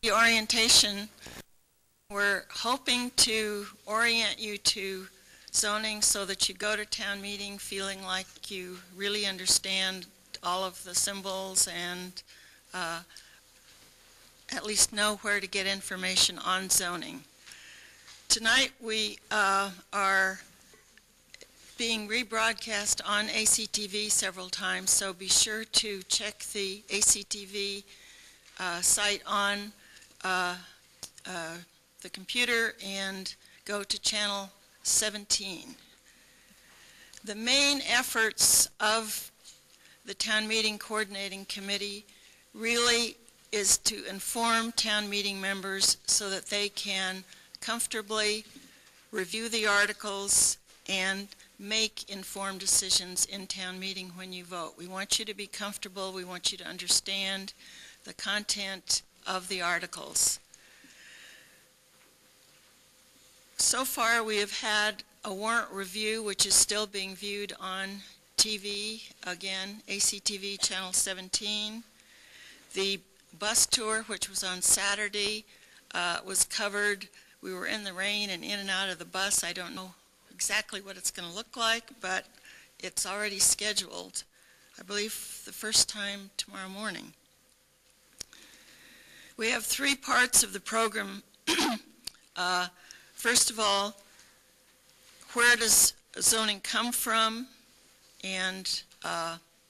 The orientation, we're hoping to orient you to zoning so that you go to town meeting feeling like you really understand all of the symbols and at least know where to get information on zoning. Tonight we are being rebroadcast on ACTV several times, so be sure to check the ACTV site on the computer and go to channel 17. The main efforts of the Town Meeting Coordinating Committee really is to inform town meeting members so that they can comfortably review the articles and make informed decisions in town meeting when you vote. We want you to be comfortable. We want you to understand the content of the articles. So far we have had a warrant review which is still being viewed on TV, again, ACTV channel 17. The bus tour, which was on Saturday, was covered. We were in the rain and in and out of the bus. I don't know exactly what it's going to look like, but it's already scheduled, I believe, the first time tomorrow morning. We have three parts of the program. First of all, where does zoning come from, and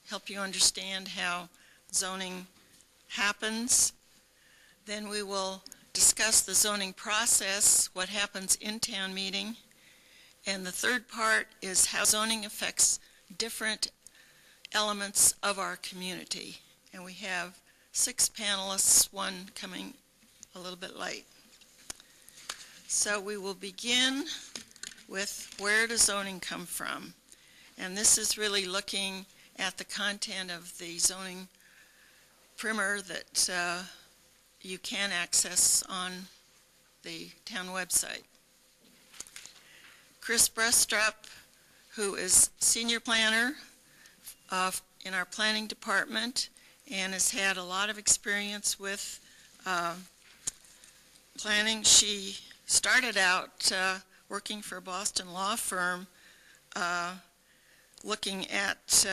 help you understand how zoning happens. Then we will discuss the zoning process, what happens in town meeting. And the third part is how zoning affects different elements of our community. And we have 6 panelists, one coming a little bit late. So we will begin with where does zoning come from? And this is really looking at the content of the zoning primer that you can access on the town website. Chris Brestrup, who is senior planner in our planning department and has had a lot of experience with planning. She started out working for a Boston law firm looking at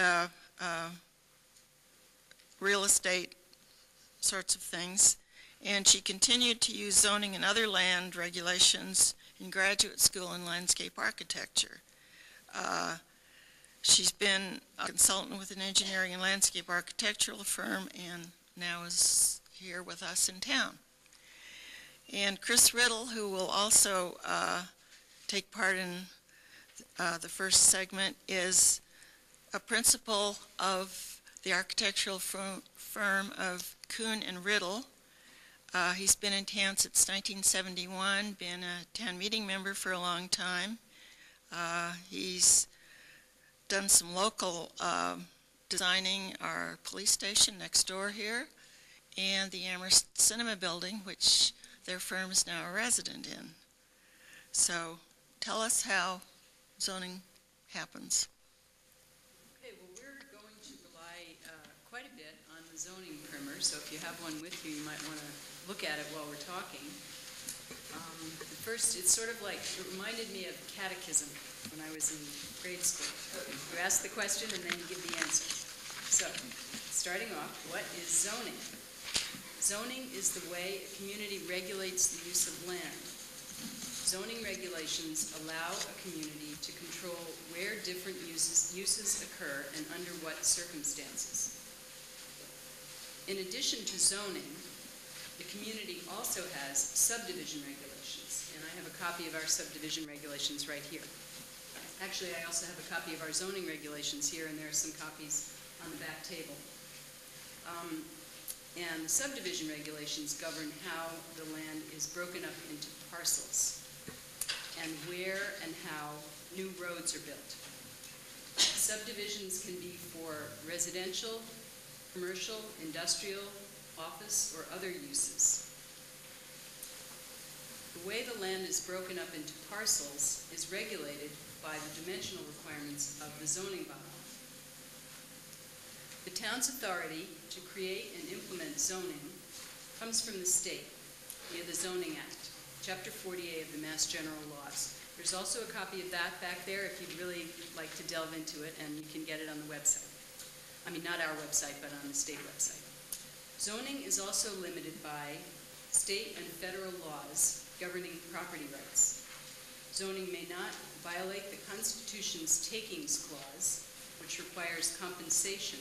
real estate sorts of things, and she continued to use zoning and other land regulations in graduate school in landscape architecture. She's been a consultant with an engineering and landscape architectural firm and now is here with us in town. And Chris Riddle, who will also take part in the first segment, is a principal of the architectural firm of Kuhn and Riddle. He's been in town since 1971, been a town meeting member for a long time. He's done some local designing our police station next door here and the Amherst Cinema building, which their firm is now a resident in. So tell us how zoning happens. Okay, well, we're going to rely quite a bit on the zoning primer, so if you have one with you, you might want to look at it while we're talking. First, it's sort of like, it reminded me of catechism when I was in grade school. You ask the question and then you give the answer. So, starting off, what is zoning? Zoning is the way a community regulates the use of land. Zoning regulations allow a community to control where different uses occur and under what circumstances. In addition to zoning, the community also has subdivision regulations, and I have a copy of our subdivision regulations right here. Actually, I also have a copy of our zoning regulations here, and there are some copies on the back table. And the subdivision regulations govern how the land is broken up into parcels and where and how new roads are built. Subdivisions can be for residential, commercial, industrial, office, or other uses. The way the land is broken up into parcels is regulated by the dimensional requirements of the zoning bylaw. The town's authority to create and implement zoning comes from the state. via the Zoning Act, Chapter 48 of the Mass General Laws. There's also a copy of that back there if you'd really like to delve into it, and you can get it on the website. I mean, not our website, but on the state website. Zoning is also limited by state and federal laws governing property rights. Zoning may not violate the Constitution's takings clause, which requires compensation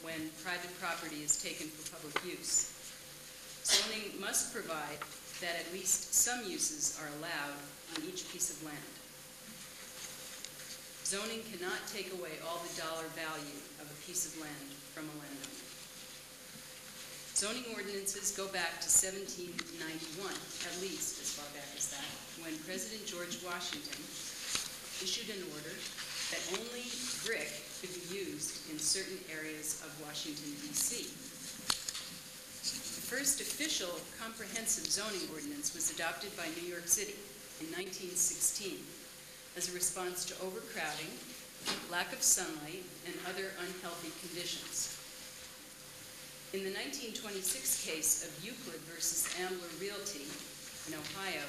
when private property is taken for public use. Zoning must provide that at least some uses are allowed on each piece of land. Zoning cannot take away all the dollar value of a piece of land from a landowner. Zoning ordinances go back to 1791, at least as far back as that, when President George Washington issued an order that only brick could be used in certain areas of Washington, D.C. The first official comprehensive zoning ordinance was adopted by New York City in 1916 as a response to overcrowding, lack of sunlight, and other unhealthy conditions. In the 1926 case of Euclid versus Ambler Realty in Ohio,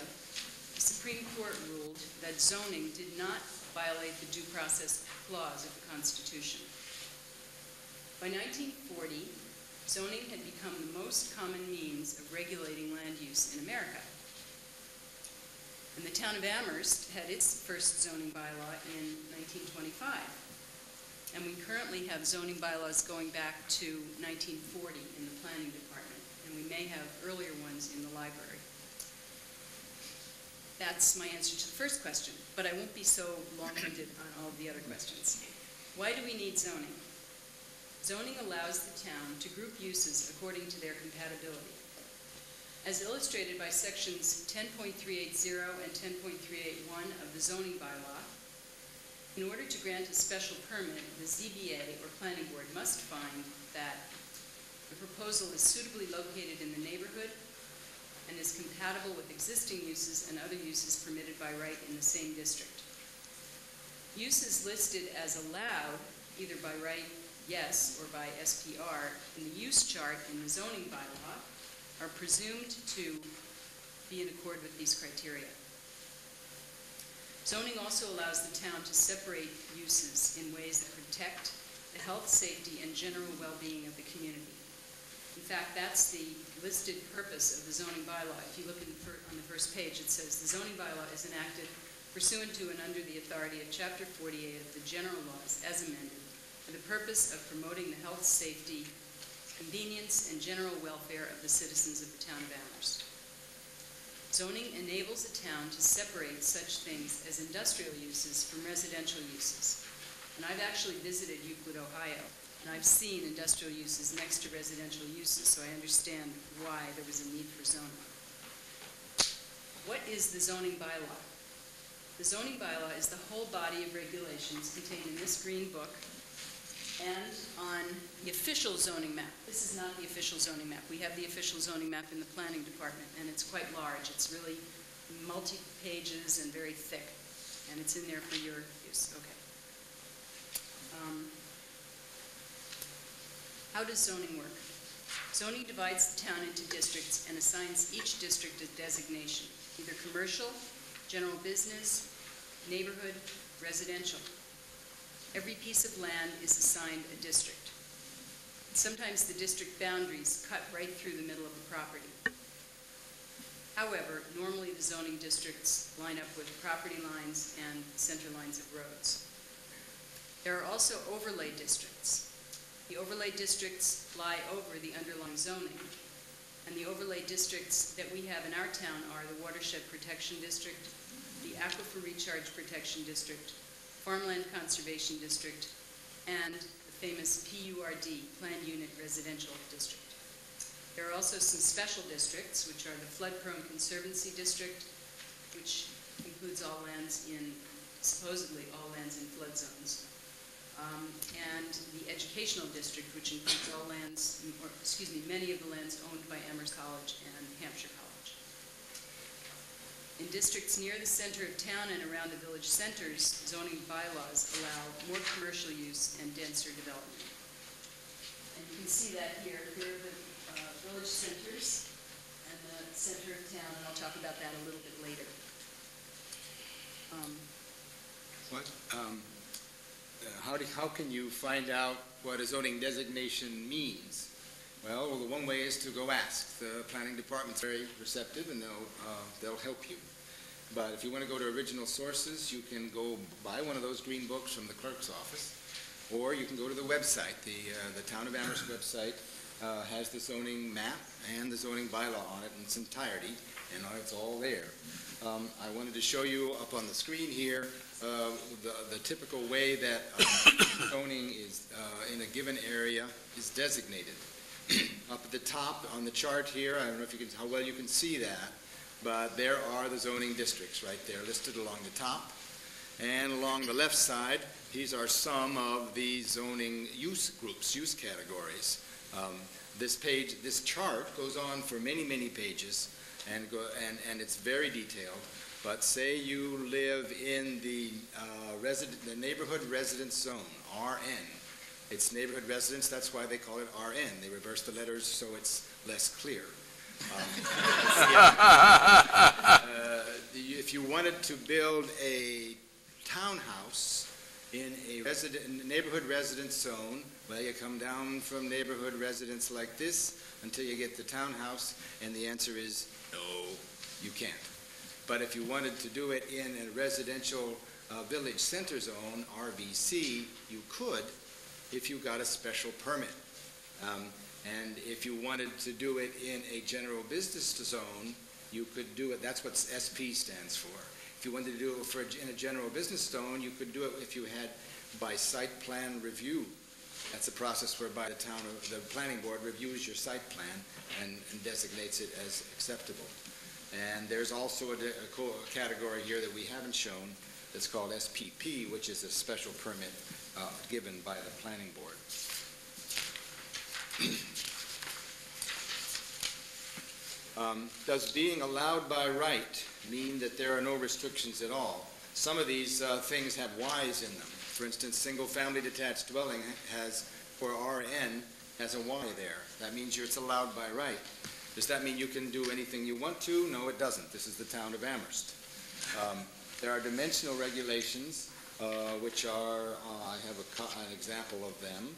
the Supreme Court ruled that zoning did not violate the due process clause of the Constitution. By 1940, zoning had become the most common means of regulating land use in America. And the town of Amherst had its first zoning bylaw in 1925. And we currently have zoning bylaws going back to 1940 in the planning department, and we may have earlier ones in the library. That's my answer to the first question, but I won't be so long-winded on all of the other questions. Why do we need zoning? Zoning allows the town to group uses according to their compatibility. As illustrated by sections 10.380 and 10.381 of the zoning bylaw, in order to grant a special permit, the ZBA, or planning board, must find that the proposal is suitably located in the neighborhood and is compatible with existing uses and other uses permitted by right in the same district. Uses listed as allowed, either by right, yes, or by SPR, in the use chart in the zoning bylaw are presumed to be in accord with these criteria. Zoning also allows the town to separate uses in ways that protect the health, safety, and general well-being of the community. In fact, that's the listed purpose of the zoning bylaw. If you look on the first page, it says, the zoning bylaw is enacted pursuant to and under the authority of Chapter 48 of the General Laws as amended for the purpose of promoting the health, safety, convenience, and general welfare of the citizens of the town of Amherst. Zoning enables a town to separate such things as industrial uses from residential uses. And I've actually visited Euclid, Ohio, and I've seen industrial uses next to residential uses, so I understand why there was a need for zoning. What is the zoning bylaw? The zoning bylaw is the whole body of regulations contained in this green book and on the official zoning map. This is not the official zoning map. We have the official zoning map in the planning department, and it's quite large. It's really multi-pages and very thick, and it's in there for your use. Okay. How does zoning work? Zoning divides the town into districts and assigns each district a designation, either commercial, general business, neighborhood, residential. Every piece of land is assigned a district. Sometimes the district boundaries cut right through the middle of the property. However, normally the zoning districts line up with property lines and center lines of roads. There are also overlay districts. The overlay districts lie over the underlying zoning, and the overlay districts that we have in our town are the Watershed Protection District, the Aquifer Recharge Protection District, Farmland Conservation District, and the famous PURD, Planned Unit Residential District. There are also some special districts, which are the Flood-Prone Conservancy District, which includes all lands in, supposedly all lands in flood zones, and the Educational District, which includes all lands, or excuse me, many of the lands owned by Amherst College and Hampshire College. In districts near the center of town and around the village centers, zoning bylaws allow more commercial use and denser development. And you can see that here. Here are the village centers, and the center of town, and I'll talk about that a little bit later. What? How can you find out what a zoning designation means? Well, the one way is to go ask. The planning department's very receptive, and they'll help you. But if you want to go to original sources, you can go buy one of those green books from the clerk's office, or you can go to the website. The Town of Amherst website has the zoning map and the zoning bylaw on it in its entirety, and it's all there. I wanted to show you up on the screen here the typical way that zoning is in a given area is designated. Up at the top on the chart here, I don't know if you can, how well you can see that, but there are the zoning districts right there listed along the top. And along the left side, these are some of the zoning use groups, use categories. This chart goes on for many, many pages, and it's very detailed. But say you live in the neighborhood residence zone, RN. It's neighborhood residence, that's why they call it RN. They reverse the letters so it's less clear. If you wanted to build a townhouse in a neighborhood residence zone, well, you come down from neighborhood residence like this until you get the townhouse, and the answer is no, you can't. But if you wanted to do it in a residential village center zone, RVC, you could if you got a special permit. And if you wanted to do it in a general business zone, you could do it. That's what SP stands for. If you wanted to do it in a general business zone, you could do it if you had by site plan review. That's a process whereby the planning board reviews your site plan and designates it as acceptable. And there's also a category here that we haven't shown that's called SPP, which is a special permit given by the planning board. Does being allowed by right mean that there are no restrictions at all? Some of these things have Ys in them. For instance, single-family detached dwelling has, for RN, has a Y there. That means it's allowed by right. Does that mean you can do anything you want to? No, it doesn't. This is the town of Amherst. There are dimensional regulations, which are, I have an example of them.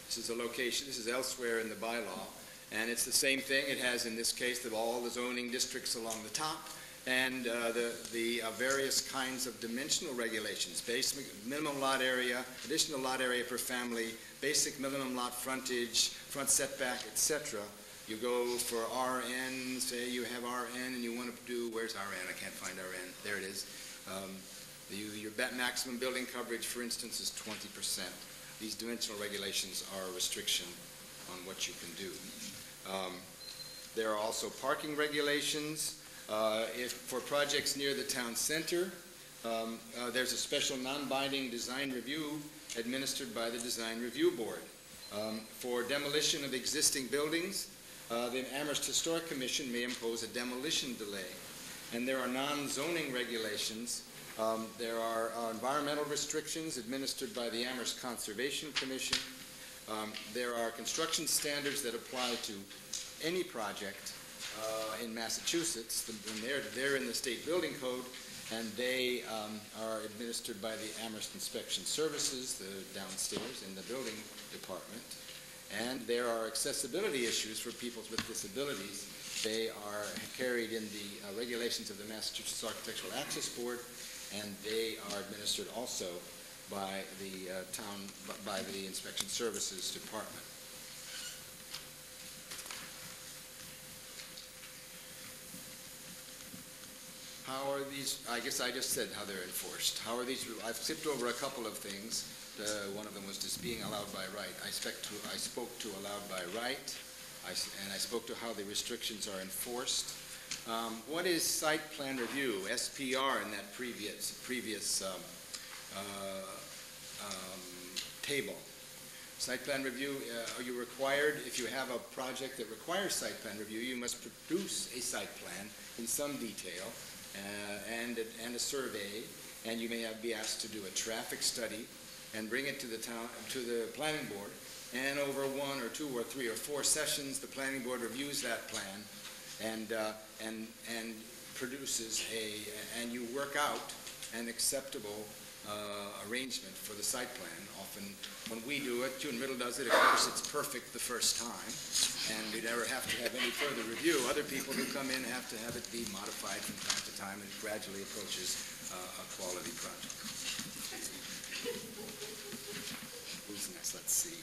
This is a location, this is elsewhere in the bylaw, and it's the same thing. It has, in this case, all the zoning districts along the top, and the various kinds of dimensional regulations, basic minimum lot area, additional lot area per family, basic minimum lot frontage, front setback, etc. You go for RN, say you have RN and you want to do, where's RN? I can't find RN. There it is. Your maximum building coverage, for instance, is 20%. These dimensional regulations are a restriction on what you can do. There are also parking regulations. For projects near the town center, there's a special non-binding design review administered by the Design Review Board. For demolition of existing buildings, the Amherst Historic Commission may impose a demolition delay. And there are non-zoning regulations. There are environmental restrictions administered by the Amherst Conservation Commission. There are construction standards that apply to any project in Massachusetts, and they're in the state building code, and they are administered by the Amherst Inspection Services, the downstairs in the building department. And there are accessibility issues for people with disabilities. They are carried in the regulations of the Massachusetts Architectural Access Board, and they are administered also by the by the Inspection Services Department. How are these, I guess I just said how they're enforced. How are these, I've skipped over a couple of things. One of them was just being allowed by right. I spoke to allowed by right, and I spoke to how the restrictions are enforced. What is site plan review, SPR, in that previous table? Site plan review, are you required, if you have a project that requires site plan review, you must produce a site plan in some detail and a survey, and you may be asked to do a traffic study and bring it to the planning board, and over 1 or 2 or 3 or 4 sessions, the planning board reviews that plan and produces and you work out an acceptable arrangement for the site plan. Often, when we do it, June Riddle does it, of course, it's perfect the first time, and we never have to have any further review. Other people who come in have to have it be modified from time to time, and it gradually approaches a quality project. Who's next? Let's see.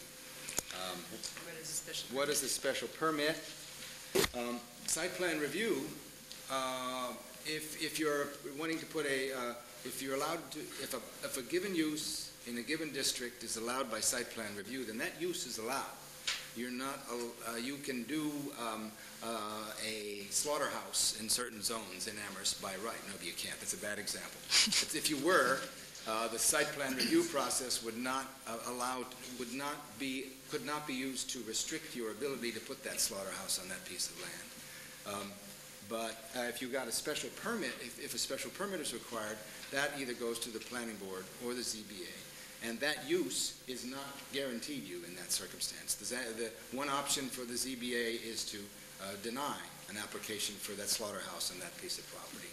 What is a special permit? Site plan review, if you're wanting to put if you're allowed to, if a given use in a given district is allowed by site plan review, then that use is allowed. You're not, you can do a slaughterhouse in certain zones in Amherst by right. No, you can't. That's a bad example. But if you were, the site plan review process would not could not be used to restrict your ability to put that slaughterhouse on that piece of land. But if you got a special permit, if a special permit is required, that either goes to the planning board or the ZBA. And that use is not guaranteed you in that circumstance. The one option for the ZBA is to deny an application for that slaughterhouse on that piece of property.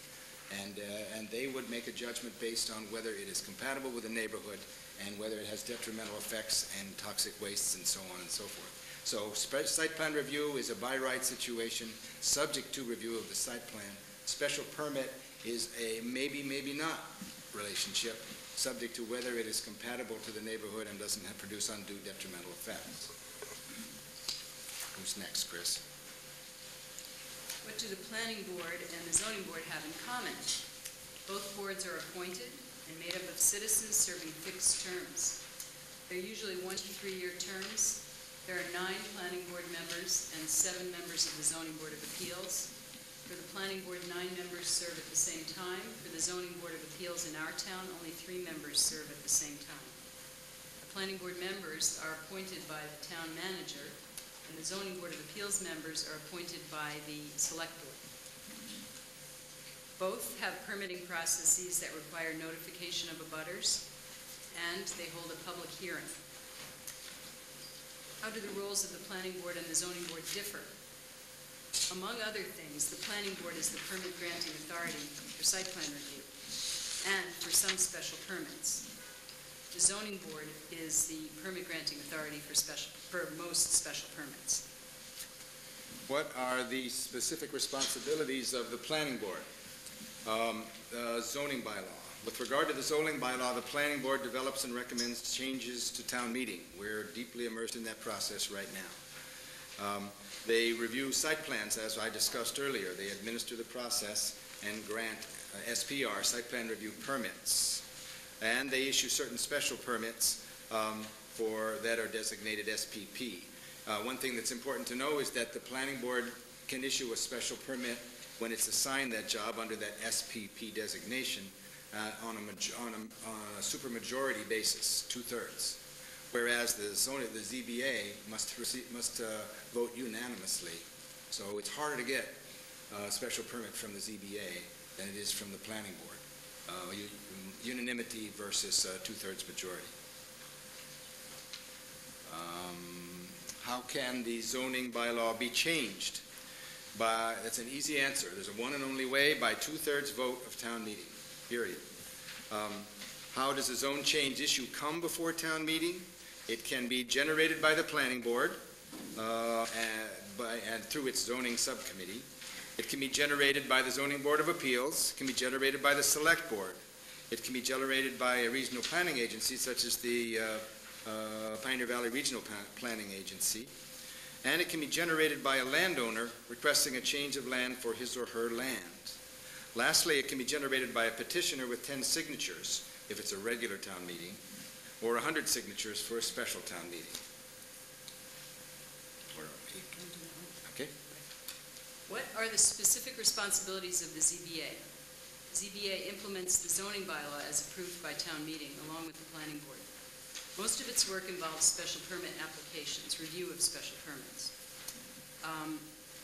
And they would make a judgment based on whether it is compatible with the neighborhood and whether it has detrimental effects and toxic wastes and so on and so forth. So site plan review is a by right situation, subject to review of the site plan. Special permit is a maybe, maybe not relationship, subject to whether it is compatible to the neighborhood and doesn't produce undue detrimental effects. Who's next, Chris? What do the planning board and the zoning board have in common? Both boards are appointed and made up of citizens serving fixed terms. They're usually 1 to 3 year terms. There are 9 planning board members and 7 members of the zoning board of appeals. For the planning board, 9 members serve at the same time. For the zoning board of appeals in our town, only 3 members serve at the same time. The planning board members are appointed by the town manager, and the zoning board of appeals members are appointed by the select board. Both have permitting processes that require notification of abutters, and they hold a public hearing. How do the roles of the planning board and the zoning board differ? Among other things, the planning board is the permit granting authority for site plan review and for some special permits. The zoning board is the permit granting authority for most special permits. What are the specific responsibilities of the planning board? The zoning bylaw. With regard to the zoning bylaw, the planning board develops and recommends changes to town meeting. We're deeply immersed in that process right now. They review site plans, as I discussed earlier. They administer the process and grant SPR, site plan review permits. And they issue certain special permits that are designated SPP. One thing that's important to know is that the planning board can issue a special permit when it's assigned that job under that SPP designation on a supermajority basis, 2/3. Whereas the ZBA must vote unanimously. So it's harder to get a special permit from the ZBA than it is from the planning board. Unanimity versus 2/3 majority. How can the zoning bylaw be changed? That's an easy answer. There's a one and only way, by 2/3 vote of town meeting, period. How does a zone change issue come before town meeting? It can be generated by the planning board and through its zoning subcommittee. It can be generated by the zoning board of appeals. It can be generated by the select board. It can be generated by a regional planning agency such as the Pioneer Valley Regional Planning Agency. And it can be generated by a landowner requesting a change of land for his or her land. Lastly, it can be generated by a petitioner with 10 signatures if it's a regular town meeting, or 100 signatures for a special town meeting. Okay. What are the specific responsibilities of the ZBA? ZBA implements the zoning bylaw as approved by town meeting, along with the planning board. Most of its work involves special permit applications, review of special permits.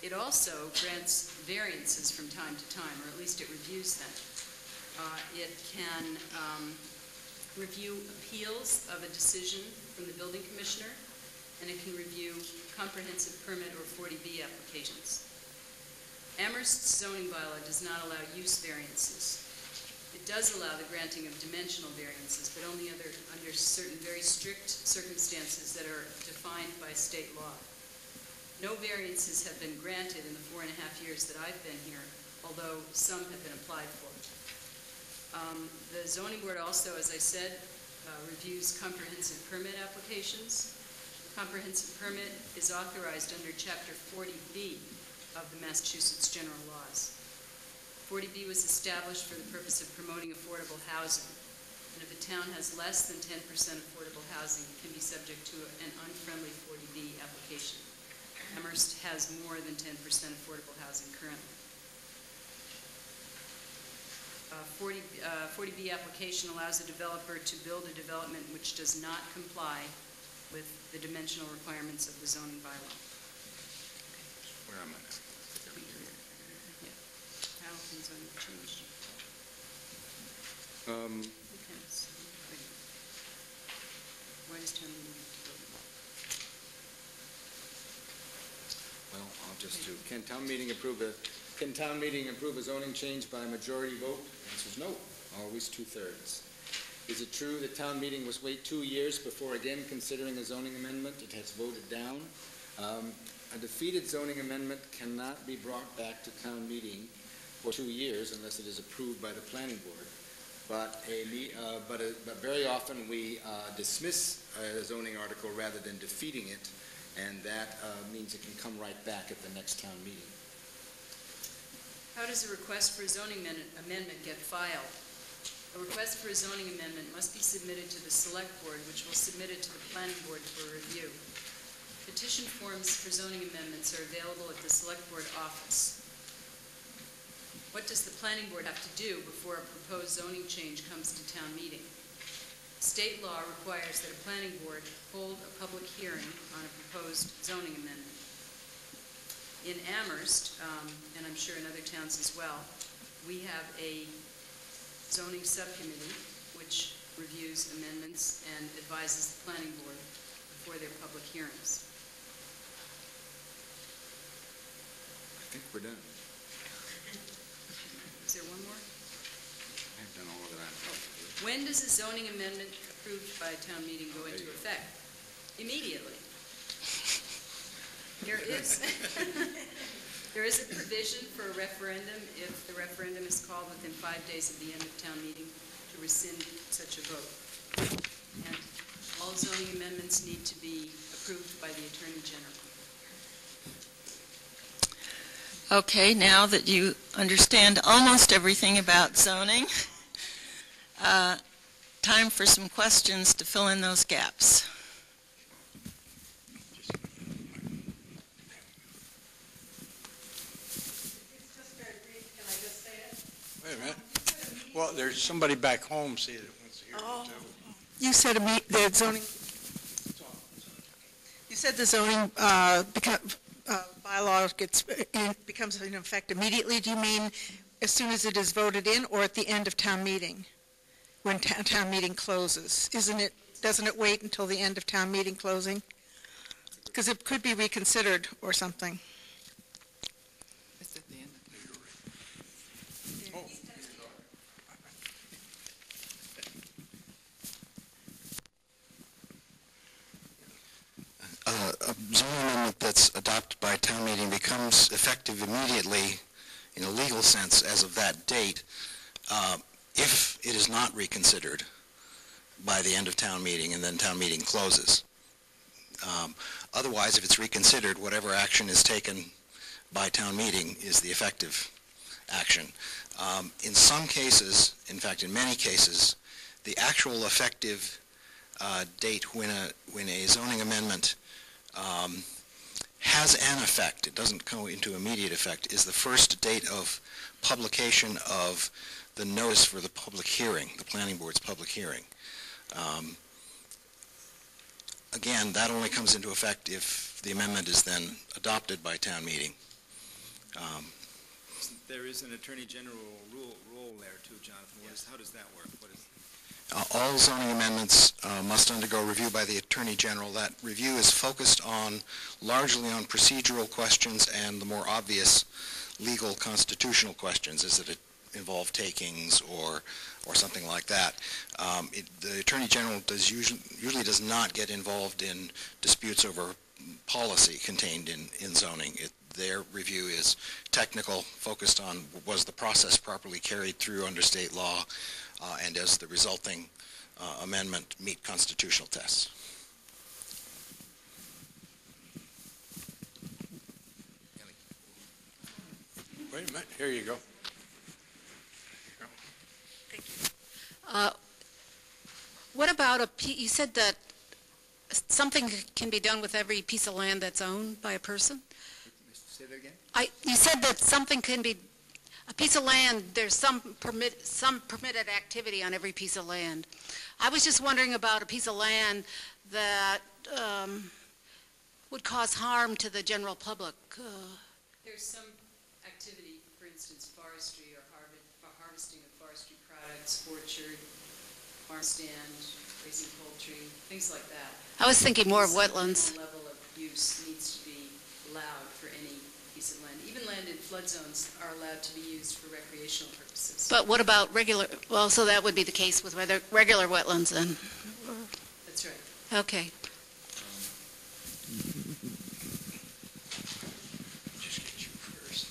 It also grants variances from time to time, or at least it reviews them. It can review appeals of a decision from the building commissioner. and it can review comprehensive permit or 40B applications. Amherst's zoning bylaw does not allow use variances. It does allow the granting of dimensional variances, but only under certain very strict circumstances that are defined by state law. No variances have been granted in the 4.5 years that I've been here, although some have been applied for. The zoning board also, as I said, reviews comprehensive permit applications. Comprehensive permit is authorized under Chapter 40B of the Massachusetts General Laws. 40B was established for the purpose of promoting affordable housing. And if a town has less than 10% affordable housing, it can be subject to an unfriendly 40B application. Amherst has more than 10% affordable housing currently. 40B application allows a developer to build a development which does not comply with the dimensional requirements of the zoning bylaw. Where am I now? How can zoning change? Why does town meeting have to vote? Well, I'll just do, can town meeting approve a zoning change by majority vote? The answer is no, always 2/3. Is it true that town meeting must wait 2 years before again considering a zoning amendment it has voted down? A defeated zoning amendment cannot be brought back to town meeting for 2 years unless it is approved by the planning board. But very often we dismiss a zoning article rather than defeating it, and that means it can come right back at the next town meeting. How does a request for a zoning amendment get filed? A request for a zoning amendment must be submitted to the select board, which will submit it to the planning board for review. Petition forms for zoning amendments are available at the select board office. What does the planning board have to do before a proposed zoning change comes to town meeting? State law requires that a planning board hold a public hearing on a proposed zoning amendment. In Amherst, and I'm sure in other towns as well, we have a zoning subcommittee which reviews amendments and advises the planning board before their public hearings. I think we're done. Is there one more? I've done all of it. When does a zoning amendment approved by a town meeting go into effect? Immediately. There is a provision for a referendum if the referendum is called within 5 days of the end of town meeting to rescind such a vote. And all zoning amendments need to be approved by the Attorney General. Okay, now that you understand almost everything about zoning, time for some questions to fill in those gaps. Wait a minute. Well, there's somebody back home see that wants to hear it too. You said the zoning. You said the zoning bylaw becomes in effect immediately. Do you mean as soon as it is voted in, or at the end of town meeting, when town meeting closes? Doesn't it wait until the end of town meeting closing? Because it could be reconsidered or something. It's at the end. A zoning amendment that's adopted by a town meeting becomes effective immediately in a legal sense as of that date if it is not reconsidered by the end of town meeting and then town meeting closes. Otherwise, if it's reconsidered, whatever action is taken by town meeting is the effective action. In some cases, in fact in many cases, the actual effective date when a zoning amendment has an effect, it doesn't go into immediate effect, is the first date of publication of the notice for the public hearing, the planning board's public hearing. Again, that only comes into effect if the amendment is then adopted by town meeting. There is an Attorney General role there too, Jonathan. How does that work? All zoning amendments must undergo review by the Attorney General. That review is focused largely on procedural questions and the more obvious legal constitutional questions. Does it involve takings or something like that? The Attorney General usually does not get involved in disputes over policy contained in zoning. Their review is technical, focused on was the process properly carried through under state law, and does the resulting amendment meet constitutional tests. Wait a minute, here you go. What about you said that something can be done with every piece of land that's owned by a person? Say that again? You said that something can be, a piece of land, there's some permitted activity on every piece of land. I was just wondering about a piece of land that would cause harm to the general public. There's some activity, for instance, forestry or harvesting of forestry products, orchard, farm stand, raising poultry, things like that. I was thinking more of Some wetlands. level of use needs to be allowed for any piece of land. Even land in flood zones are allowed to be used for recreational purposes. But what about regular, well, so that would be the case with regular wetlands then? That's right. Okay. Just get you first.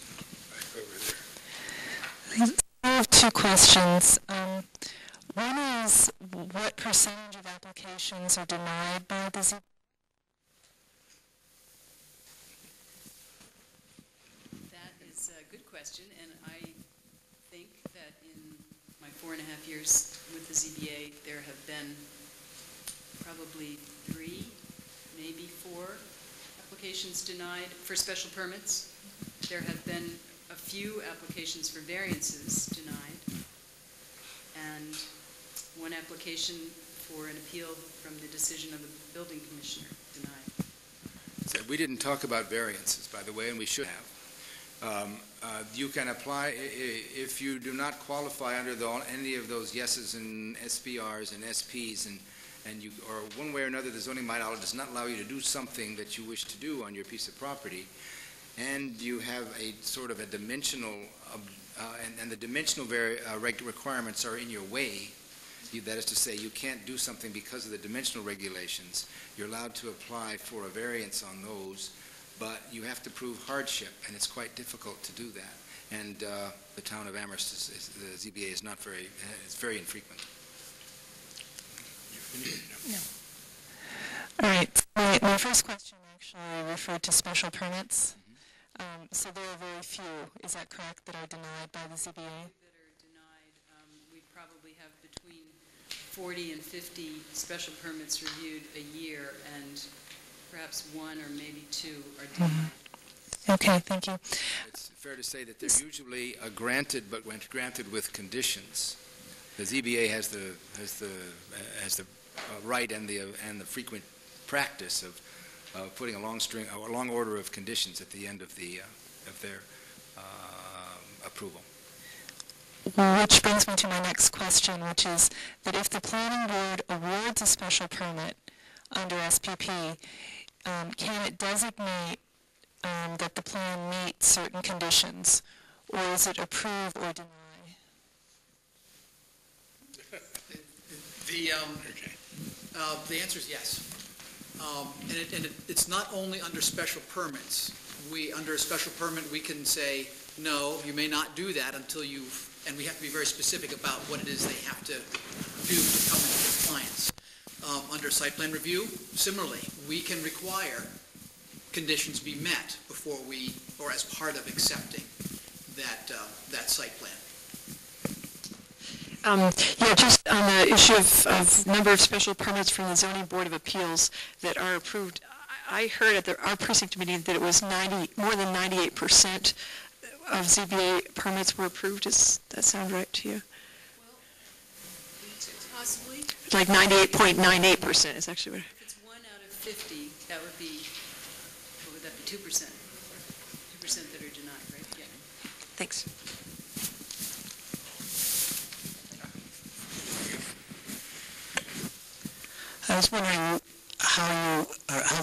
Back over there. I have two questions. One is, what percentage of applications are denied by the ZBA? That is a good question, and I think that in my 4.5 years with the ZBA, there have been probably 3, maybe 4 applications denied for special permits. There have been a few applications for variances denied, and 1 application for an appeal from the decision of the building commissioner denied. So we didn't talk about variances, by the way, and we should have. You can apply, if you do not qualify under any of those yeses and SPRs and SPs, and you, or one way or another, the zoning bylaw does not allow you to do something that you wish to do on your piece of property, and you have a sort of a dimensional, and the dimensional requirements are in your way. That is to say, you can't do something because of the dimensional regulations. You're allowed to apply for a variance on those, but you have to prove hardship, and it's quite difficult to do that. And the town of Amherst, the ZBA is not very, it's very infrequent. All right. My first question actually referred to special permits. So there are very few, is that correct, that are denied by the ZBA? That are denied, we probably have between 40 and 50 special permits reviewed a year, and perhaps 1 or maybe 2 are denied. Okay, thank you. It's fair to say that they're usually granted, but when granted with conditions. The ZBA has the right and the frequent practice of putting a long order of conditions at the end of their approval. Which brings me to my next question, which is that if the planning board awards a special permit under SPP, can it designate that the plan meets certain conditions, or is it approve or deny? The answer is yes. And it's not only under special permits. Under a special permit, we can say, no, you may not do that until you've, and we have to be very specific about what it is they have to do to come into compliance. Under site plan review, similarly, we can require conditions be met before we, or as part of accepting that site plan. Yeah, just on the issue of number of special permits from the Zoning Board of Appeals that are approved, I heard at our precinct meeting that it was more than 98% of ZBA permits were approved. Does that sound right to you? Well, possibly. Like 98.98% is actually what. If it's 1 out of 50, that would be, what would that be, 2%? 2% that are denied, right? Yeah. Thanks. I was wondering how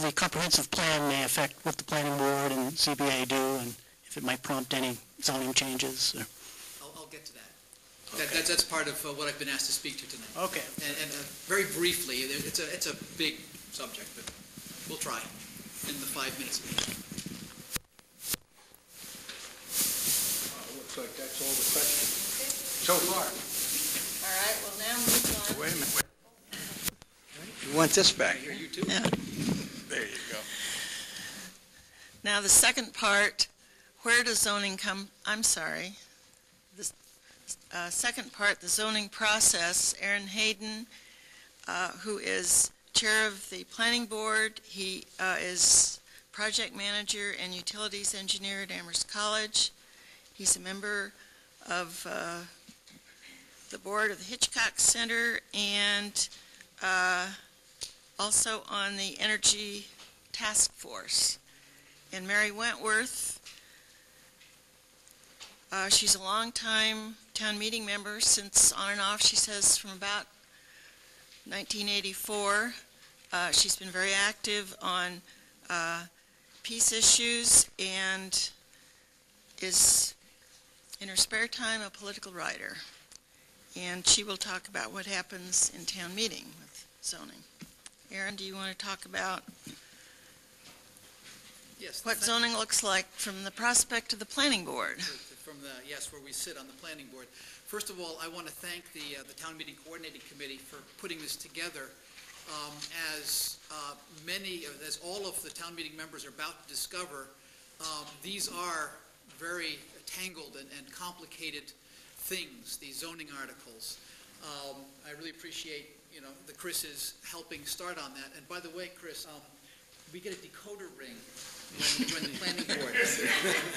the comprehensive plan may affect what the planning board and ZBA do, and if it might prompt any zoning changes. Or... I'll get to that. That's part of what I've been asked to speak to tonight. Okay. And very briefly, it's a big subject, but we'll try in the 5 minutes. Looks like that's all the questions. So far. All right, well, now move on. Wait a minute. You want this back? You too? Yeah. There you go. Now, the second part, where does zoning come, I'm sorry. The second part, the zoning process, Aaron Hayden, who is chair of the planning board, he is project manager and utilities engineer at Amherst College. He's a member of the board of the Hitchcock Center and also on the Energy Task Force. And Mary Wentworth, she's a long-time town meeting member since on and off, she says, from about 1984. She's been very active on peace issues and is, in her spare time, a political writer. And she will talk about what happens in town meeting with zoning. Aaron, do you want to talk about Yes. what zoning looks like from the prospect of the planning board? Yes, where we sit on the planning board. First of all, I want to thank the Town Meeting Coordinating Committee for putting this together. As all of the town meeting members are about to discover, these are very tangled and complicated things, these zoning articles. I really appreciate, the Chris's helping start on that. And by the way, Chris, we get a decoder ring when the planning board,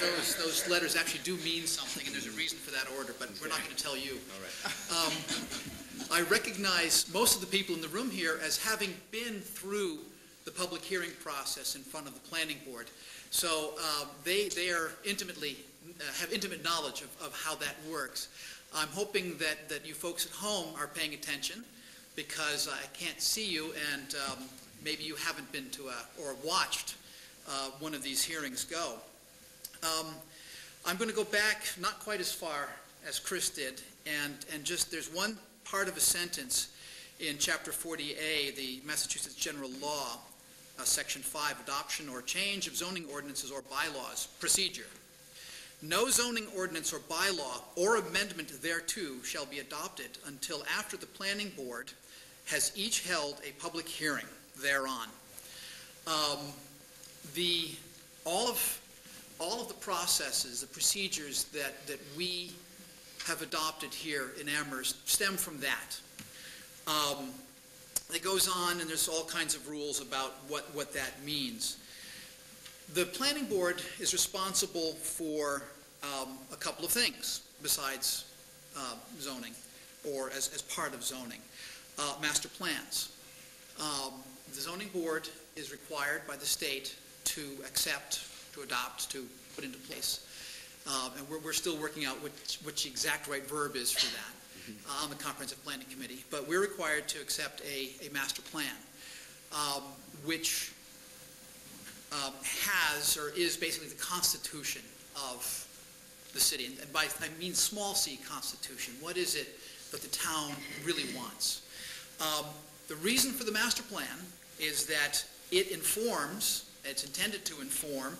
those letters actually do mean something, and there's a reason for that order, but we're not going to tell you. All right. I recognize most of the people in the room here as having been through the public hearing process in front of the planning board. So they are have intimate knowledge of how that works. I'm hoping that you folks at home are paying attention, because I can't see you, and maybe you haven't been to or watched one of these hearings go. I'm going to go back not quite as far as Chris did, and just there's one part of a sentence in Chapter 40A, the Massachusetts General Law, Section 5, Adoption or Change of Zoning Ordinances or Bylaws, Procedure. No zoning ordinance or bylaw or amendment thereto shall be adopted until after the planning board has each held a public hearing thereon. All of the processes, the procedures that we have adopted here in Amherst stem from that. It goes on, and there's all kinds of rules about what that means. The planning board is responsible for a couple of things besides zoning, or as part of zoning. Master plans. The zoning board is required by the state to accept, to adopt, to put into place. And we're still working out which exact right verb is for that on the Comprehensive Planning Committee. But we're required to accept a master plan, which has or is basically the constitution of the city. And by I mean small c constitution. What is it that the town really wants? The reason for the master plan is that it informs, it's intended to inform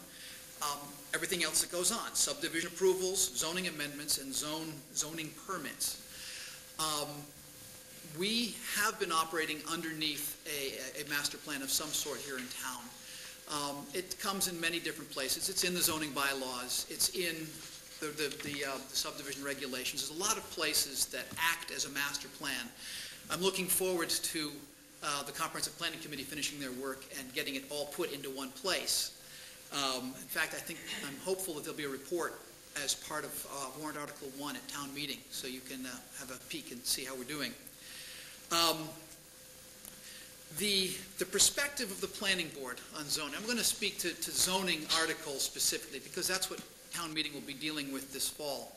everything else that goes on. Subdivision approvals, zoning amendments, and zoning permits. We have been operating underneath a master plan of some sort here in town. It comes in many different places. It's in the zoning bylaws. It's in the subdivision regulations. There's a lot of places that act as a master plan. I'm looking forward to the Comprehensive Planning Committee finishing their work and getting it all put into one place. In fact, I'm hopeful that there'll be a report as part of Warrant Article 1 at town meeting, so you can have a peek and see how we're doing. The perspective of the planning board on zoning, I'm going to speak to zoning articles specifically, because that's what town meeting will be dealing with this fall.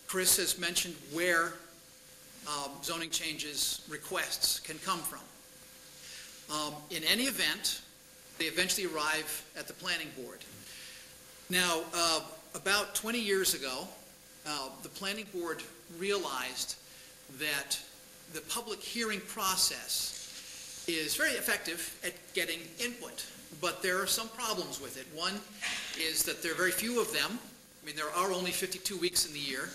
Chris has mentioned where zoning changes requests can come from. In any event, they eventually arrive at the planning board. Now, about 20 years ago, the planning board realized that the public hearing process is very effective at getting input, but there are some problems with it. One is that there are very few of them. I mean, there are only 52 weeks in the year,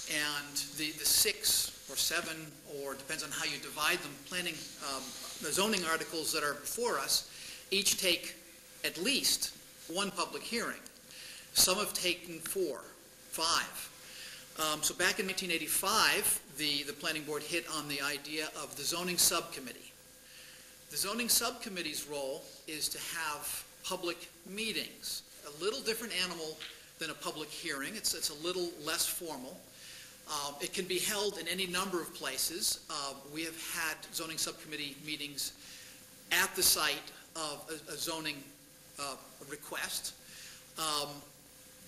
and the 6 or 7, or depends on how you divide them, the zoning articles that are before us, each take at least one public hearing. Some have taken 4, 5. So back in 1985, the planning board hit on the idea of the zoning subcommittee. The zoning subcommittee's role is to have public meetings, a little different animal than a public hearing. It's a little less formal. It can be held in any number of places. We have had zoning subcommittee meetings at the site of a zoning request.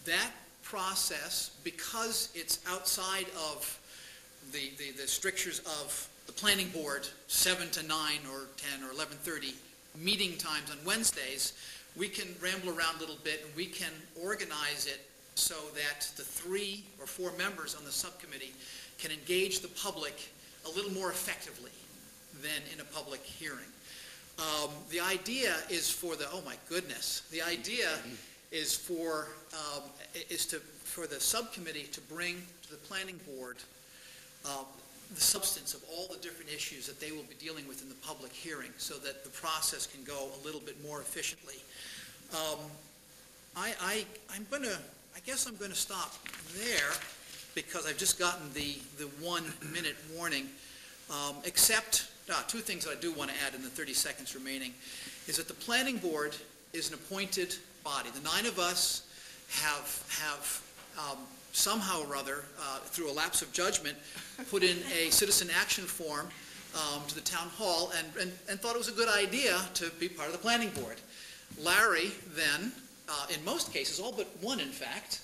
That process, because it's outside of the strictures of the planning board, 7 to 9 or 10 or 11:30 meeting times on Wednesdays, we can ramble around a little bit and we can organize it so that the 3 or 4 members on the subcommittee can engage the public a little more effectively than in a public hearing. The idea is for the, oh my goodness, the idea is for the subcommittee to bring to the planning board the substance of all the different issues that they will be dealing with in the public hearing so that the process can go a little bit more efficiently. I guess I'm going to stop there because I've just gotten the 1-minute warning, except 2 things that I do want to add in the 30 seconds remaining, is that the planning board is an appointed body. The 9 of us have somehow or other, through a lapse of judgment, put in a citizen action form to the town hall and thought it was a good idea to be part of the planning board. Larry then, in most cases, all but one in fact,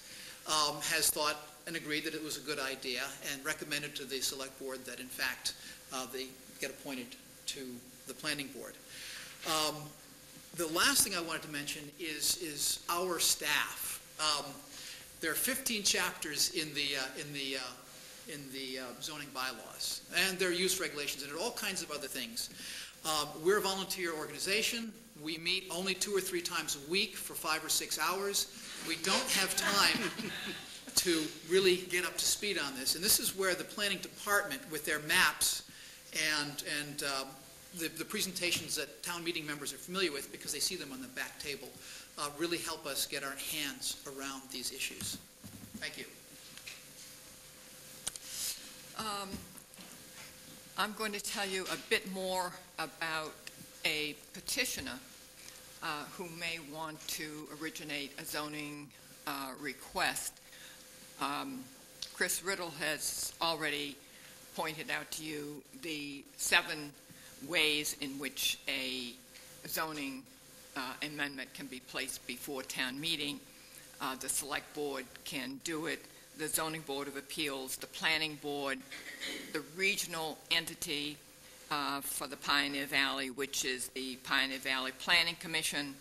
has thought and agreed that it was a good idea and recommended to the select board that in fact they get appointed to the planning board. The last thing I wanted to mention is our staff. There are 15 chapters in the zoning bylaws, and there are use regulations, and there are all kinds of other things. We're a volunteer organization. We meet only 2 or 3 times a week for 5 or 6 hours. We don't have time to really get up to speed on this, and this is where the planning department, with their maps and the presentations that town meeting members are familiar with because they see them on the back table, really help us get our hands around these issues. Thank you. I'm going to tell you a bit more about a petitioner who may want to originate a zoning request. Chris Riddle has already pointed out to you the 7 ways in which a zoning amendment can be placed before town meeting. The select board can do it, the zoning board of appeals, the planning board, the regional entity for the Pioneer Valley, which is the Pioneer Valley Planning Commission,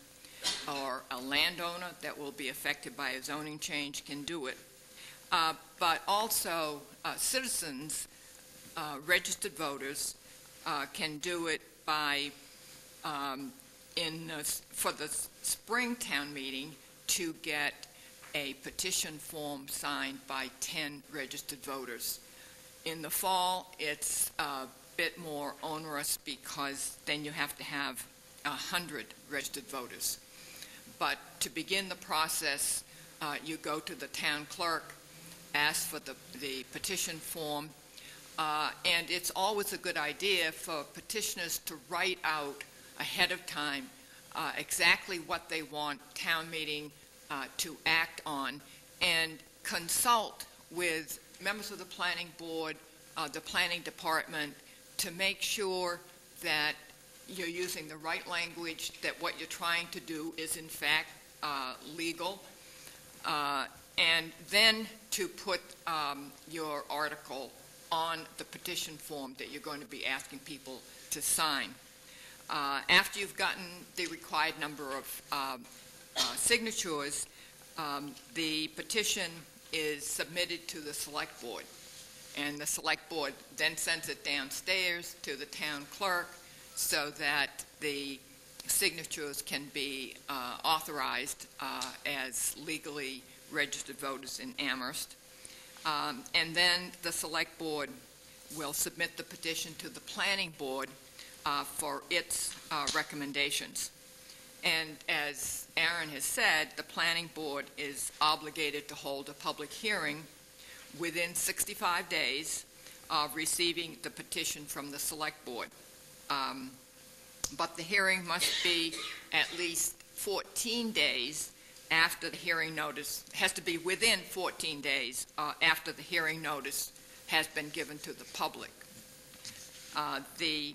or a landowner that will be affected by a zoning change can do it. But also citizens, registered voters, can do it by, for the spring town meeting, to get a petition form signed by 10 registered voters. In the fall, it's a bit more onerous because then you have to have 100 registered voters. But to begin the process, you go to the town clerk, ask for the petition form, and it's always a good idea for petitioners to write out ahead of time exactly what they want town meeting to act on, and consult with members of the planning board, the planning department, to make sure that you're using the right language, that what you're trying to do is in fact legal, and then to put your article on the petition form that you're going to be asking people to sign. After you've gotten the required number of signatures, the petition is submitted to the select board, and the select board then sends it downstairs to the town clerk so that the signatures can be authorized as legally registered voters in Amherst. And then the select board will submit the petition to the planning board for its recommendations. And as Aaron has said, the planning board is obligated to hold a public hearing within 65 days of receiving the petition from the select board. But the hearing must be at least 14 days after the hearing notice, has to be within 14 days after the hearing notice has been given to the public. The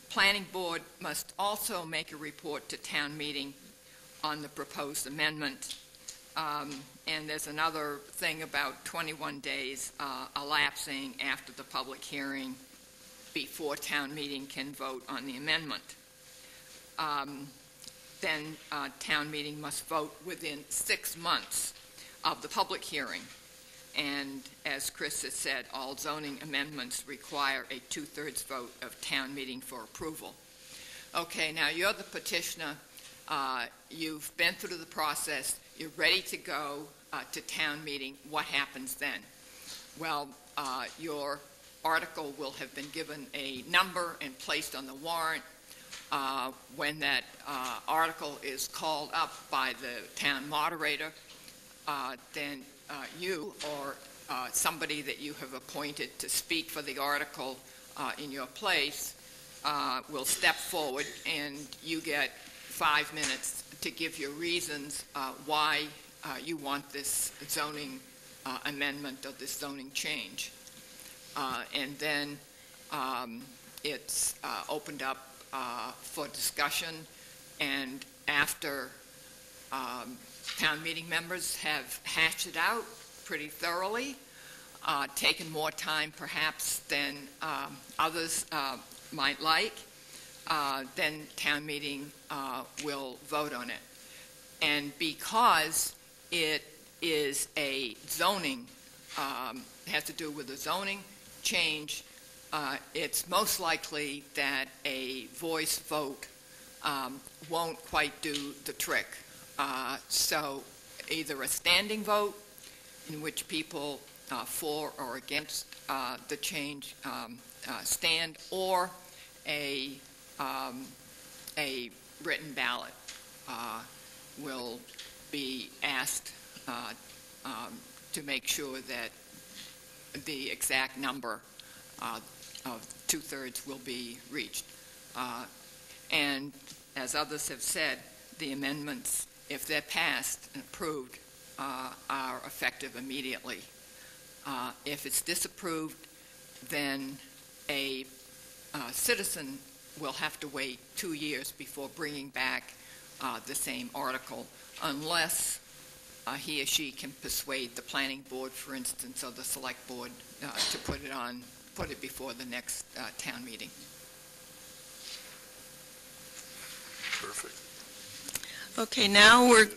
planning board must also make a report to town meeting on the proposed amendment. And there's another thing about 21 days elapsing after the public hearing before town meeting can vote on the amendment. Then town meeting must vote within 6 months of the public hearing. And as Chris has said, all zoning amendments require a 2/3 vote of town meeting for approval. Okay, now you're the petitioner. You've been through the process. You're ready to go to town meeting. What happens then? Well, your article will have been given a number and placed on the warrant. When that article is called up by the town moderator, then you or somebody that you have appointed to speak for the article in your place will step forward, and you get 5 minutes to give your reasons why you want this zoning amendment or this zoning change. And then it's opened up for discussion, and after town meeting members have hashed it out pretty thoroughly, taken more time perhaps than others might like, then town meeting will vote on it. And because it is a zoning, has to do with a zoning change, it's most likely that a voice vote won't quite do the trick. So either a standing vote in which people for or against the change stand, or a written ballot will be asked to make sure that the exact number of 2/3 will be reached. And as others have said, the amendments, if they're passed and approved, are effective immediately. If it's disapproved, then a citizen will have to wait 2 years before bringing back the same article, unless he or she can persuade the planning board, for instance, or the select board to put it before the next town meeting. Perfect. Okay, now we're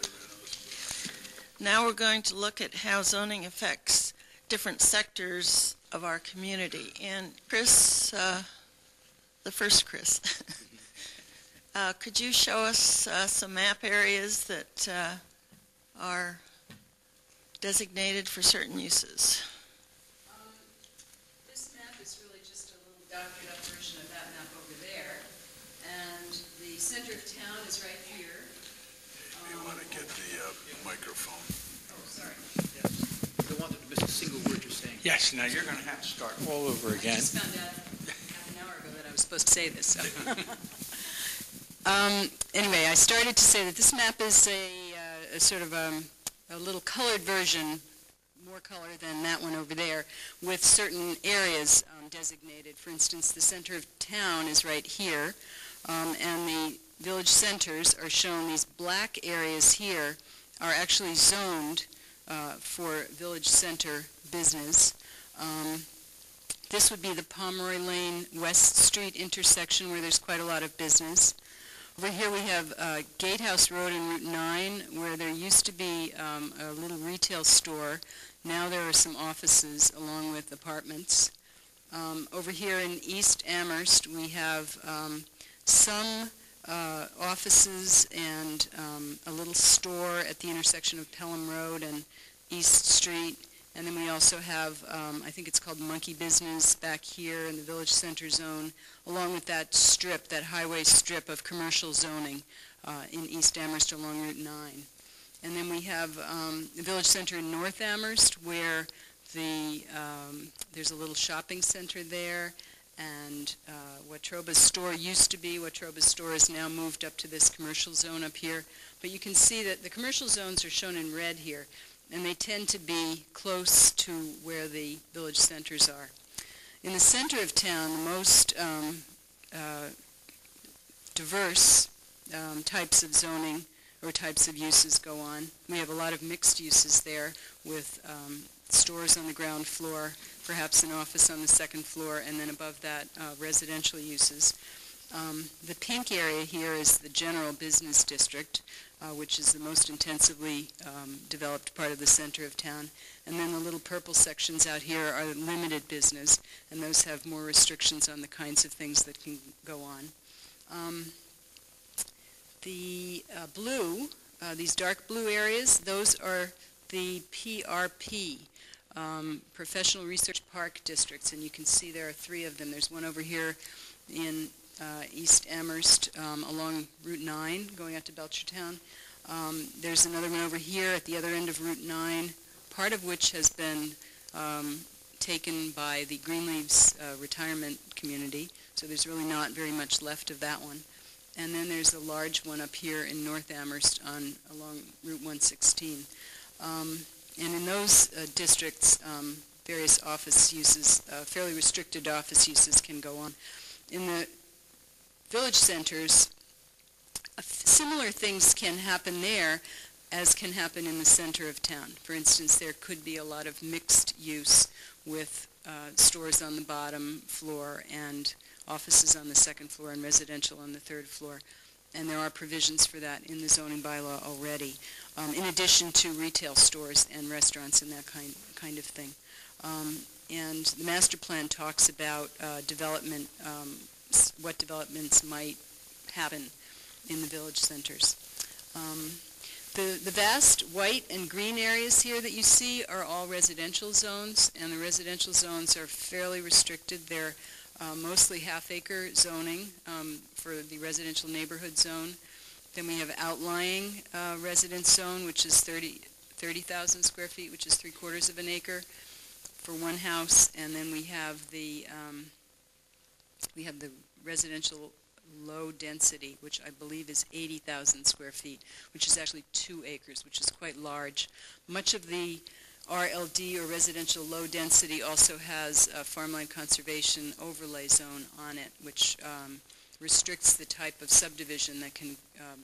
going to look at how zoning affects different sectors of our community. And Chris, the first Chris, could you show us some map areas that are designated for certain uses? This map is really just a little doctored up version of that map over there. And the center of town is right here. You want to get the microphone. Oh, sorry. I don't want them to miss a single word you're saying. Yes, now you're going to have to start all over I again. just found out half an hour ago that I was supposed to say this. So. Anyway, I started to say that this map is a sort of a little colored version, more color than that one over there, with certain areas designated. For instance, the center of town is right here, and the village centers are shown. These black areas here are actually zoned for village center business. This would be the Pomeroy Lane West Street intersection where there's quite a lot of business. Over here we have Gatehouse Road and Route 9 where there used to be a little retail store. Now there are some offices along with apartments. Over here in East Amherst we have some offices and a little store at the intersection of Pelham Road and East Street. And then we also have, I think it's called Monkey Business back here in the Village Center zone, along with that strip, that highway strip of commercial zoning in East Amherst along Route 9. And then we have the Village Center in North Amherst where there's a little shopping center there, and Watroba's store used to be. Watroba's store is now moved up to this commercial zone up here. But you can see that the commercial zones are shown in red here, and they tend to be close to where the village centers are. In the center of town, the most diverse types of zoning or types of uses go on. We have a lot of mixed uses there with stores on the ground floor, perhaps an office on the second floor, and then above that, residential uses. The pink area here is the general business district, which is the most intensively developed part of the center of town. And then the little purple sections out here are limited business, and those have more restrictions on the kinds of things that can go on. The blue, these dark blue areas, those are the PRP, Professional Research Park Districts, and you can see there are 3 of them. There's one over here in East Amherst along Route 9 going out to Belchertown. There's another one over here at the other end of Route 9, part of which has been taken by the Greenleaves retirement community, so there's really not very much left of that one. And then there's a large one up here in North Amherst along Route 116. And in those districts, various office uses, fairly restricted office uses can go on. In the village centers, similar things can happen there as can happen in the center of town. For instance, there could be a lot of mixed use with stores on the bottom floor and offices on the second floor and residential on the third floor. And there are provisions for that in the zoning bylaw already, in addition to retail stores and restaurants and that kind of thing. And the master plan talks about development, what developments might happen in the village centers. The vast white and green areas here that you see are all residential zones, and the residential zones are fairly restricted. They're mostly half-acre zoning for the residential neighborhood zone. Then we have outlying residence zone, which is 30,000 square feet, which is 3/4 of an acre for one house. And then we have the residential low density, which I believe is 80,000 square feet, which is actually 2 acres, which is quite large. Much of the RLD, or residential low density, also has a farmland conservation overlay zone on it, which restricts the type of subdivision that can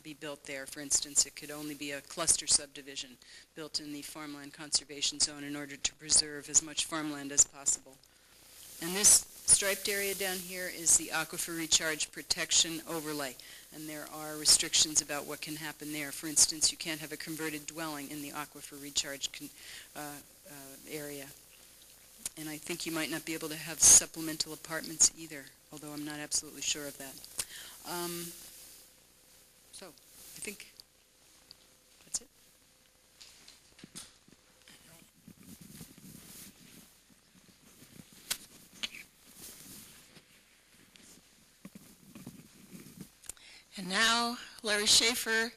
be built there. For instance, it could only be a cluster subdivision built in the farmland conservation zone in order to preserve as much farmland as possible. And this striped area down here is the Aquifer Recharge Protection Overlay, and there are restrictions about what can happen there. For instance, you can't have a converted dwelling in the Aquifer Recharge area. And I think you might not be able to have supplemental apartments either, although I'm not absolutely sure of that. So, I think that's it. And now, Larry Schaefer,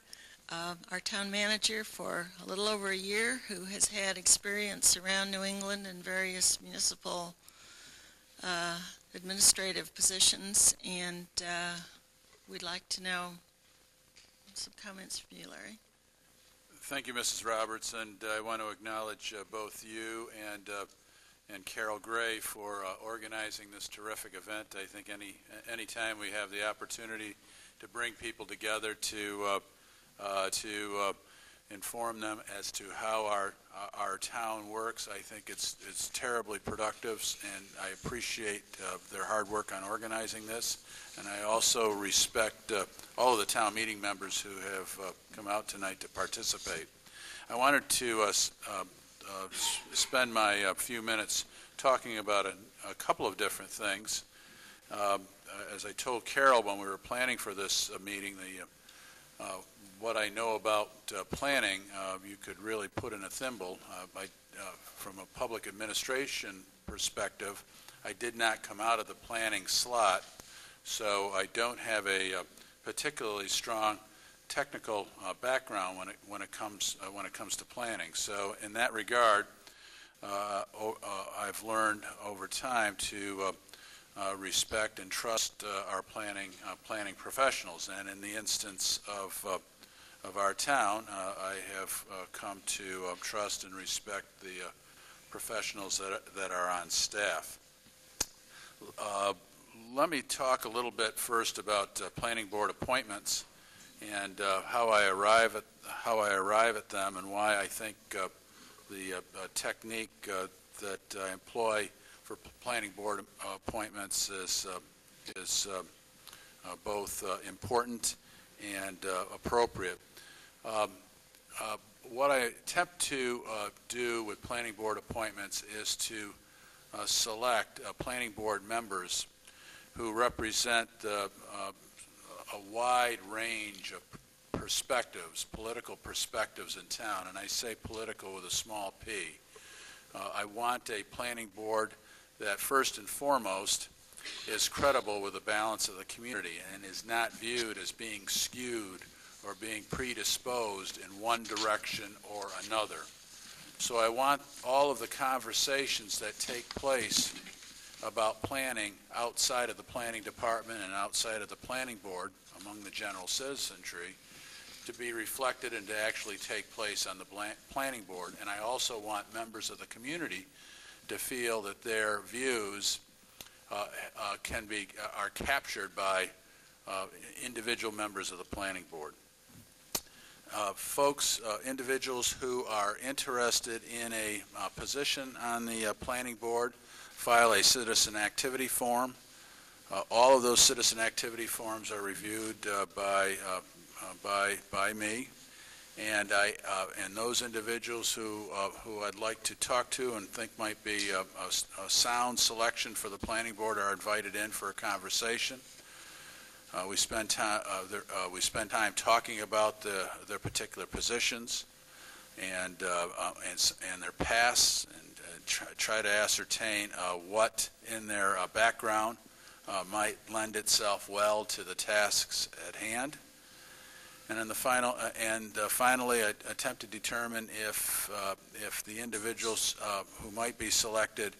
our town manager for a little over a year, who has had experience around New England in various municipal administrative positions, and we'd like to know some comments from you, Larry. Thank you, Mrs. Roberts, and I want to acknowledge both you and Carol Gray for organizing this terrific event. I think any time we have the opportunity to bring people together to inform them as to how our town works. I think it's terribly productive, and I appreciate their hard work on organizing this. And I also respect all of the town meeting members who have come out tonight to participate. I wanted to spend my few minutes talking about a couple of different things. As I told Carol when we were planning for this meeting, what I know about planning, you could really put in a thimble. From a public administration perspective, I did not come out of the planning slot, so I don't have a particularly strong technical background when it comes to planning. So in that regard, I've learned over time to respect and trust our planning professionals. And in the instance of our town, I have come to trust and respect the professionals that are on staff. Let me talk a little bit first about planning board appointments and how I arrive at them, and why I think the technique that I employ for planning board appointments is both important and appropriate. What I attempt to do with planning board appointments is to select planning board members who represent a wide range of perspectives, political perspectives in town, and I say political with a small p. I want a planning board that first and foremost is credible with the balance of the community and is not viewed as being skewed or being predisposed in one direction or another. So I want all of the conversations that take place about planning outside of the planning department and outside of the planning board among the general citizenry to be reflected and to actually take place on the planning board. And I also want members of the community to feel that their views are captured by individual members of the planning board. Individuals who are interested in a position on the planning board file a citizen activity form. All of those citizen activity forms are reviewed by me, and those individuals who I'd like to talk to and think might be a sound selection for the planning board are invited in for a conversation. We spend time talking about their particular positions and their pasts, and try to ascertain what in their background might lend itself well to the tasks at hand. And in the finally, I attempt to determine if the individuals who might be selected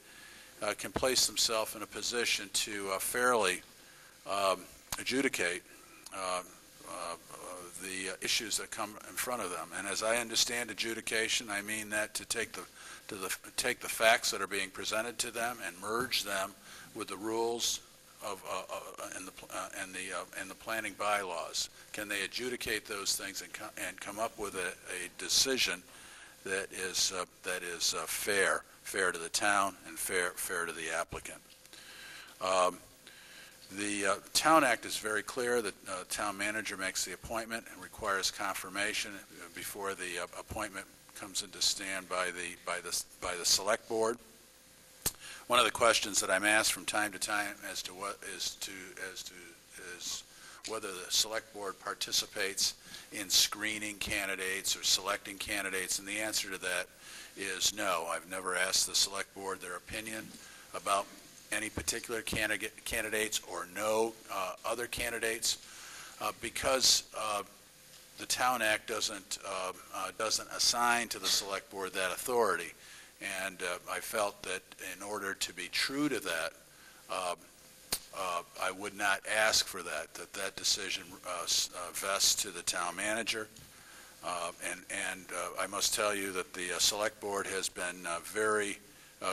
can place themselves in a position to fairly adjudicate the issues that come in front of them. And as I understand adjudication, I mean that to take the facts that are being presented to them and merge them with the rules and the planning bylaws. Can they adjudicate those things and come up with a decision that is fair to the town and fair to the applicant? The Town Act is very clear that the town manager makes the appointment and requires confirmation before the appointment comes into stand by the select board. One of the questions that I'm asked from time to time as to whether the select board participates in screening candidates or selecting candidates, and the answer to that is no. I've never asked the select board their opinion about any particular candidates or no other candidates because the Town Act doesn't assign to the select board that authority. And I felt that in order to be true to that, I would not ask for that decision vests to the town manager. And I must tell you that the select board has been very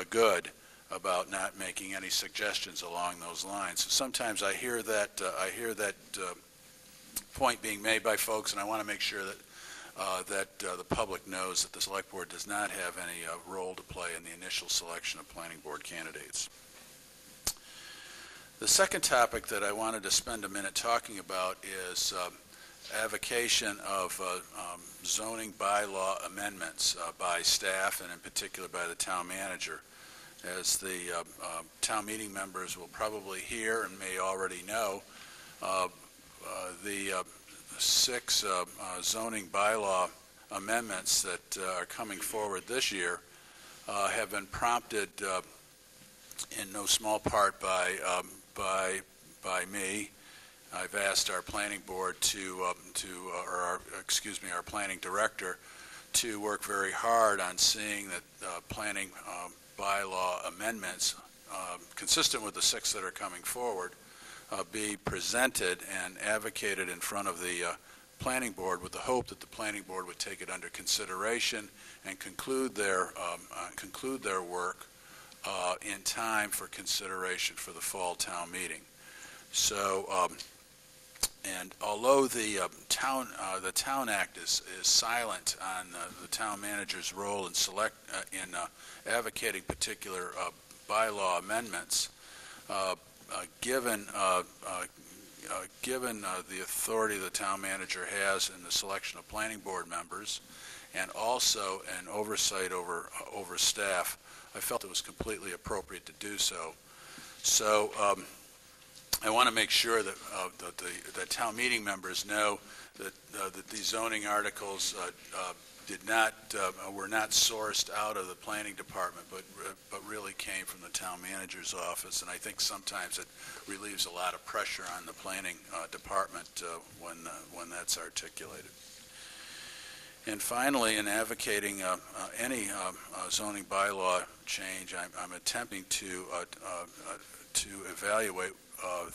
good about not making any suggestions along those lines. So sometimes I hear that point being made by folks, and I want to make sure that that the public knows that the Select Board does not have any role to play in the initial selection of Planning Board candidates. The second topic that I wanted to spend a minute talking about is avocation of zoning bylaw amendments by staff and in particular by the town manager. As the town meeting members will probably hear and may already know, the 6 zoning bylaw amendments that are coming forward this year have been prompted in no small part by me. I've asked our planning board our planning director to work very hard on seeing that planning bylaw amendments consistent with the 6 that are coming forward be presented and advocated in front of the planning board with the hope that the planning board would take it under consideration and conclude their work in time for consideration for the fall town meeting. So, and although the Town Act is silent on the town manager's role in advocating particular bylaw amendments, given the authority the town manager has in the selection of planning board members, and also an oversight over staff, I felt it was completely appropriate to do so. So I want to make sure that the town meeting members know that these zoning articles were not sourced out of the planning department, but really came from the town manager's office. And I think sometimes it relieves a lot of pressure on the planning department when that's articulated. And finally, in advocating any zoning bylaw change, I'm attempting to evaluate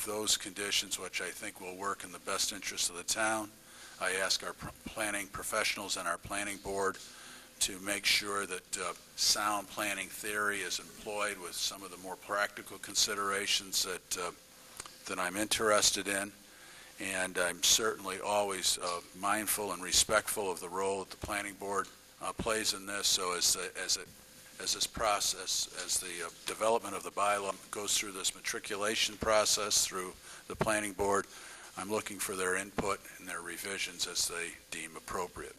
those conditions which I think will work in the best interest of the town. I ask our planning professionals and our planning board to make sure that sound planning theory is employed with some of the more practical considerations that I'm interested in. And I'm certainly always mindful and respectful of the role that the planning board plays in this. So as this process, as the development of the bylaw goes through this matriculation process through the planning board, I'm looking for their input and their revisions as they deem appropriate.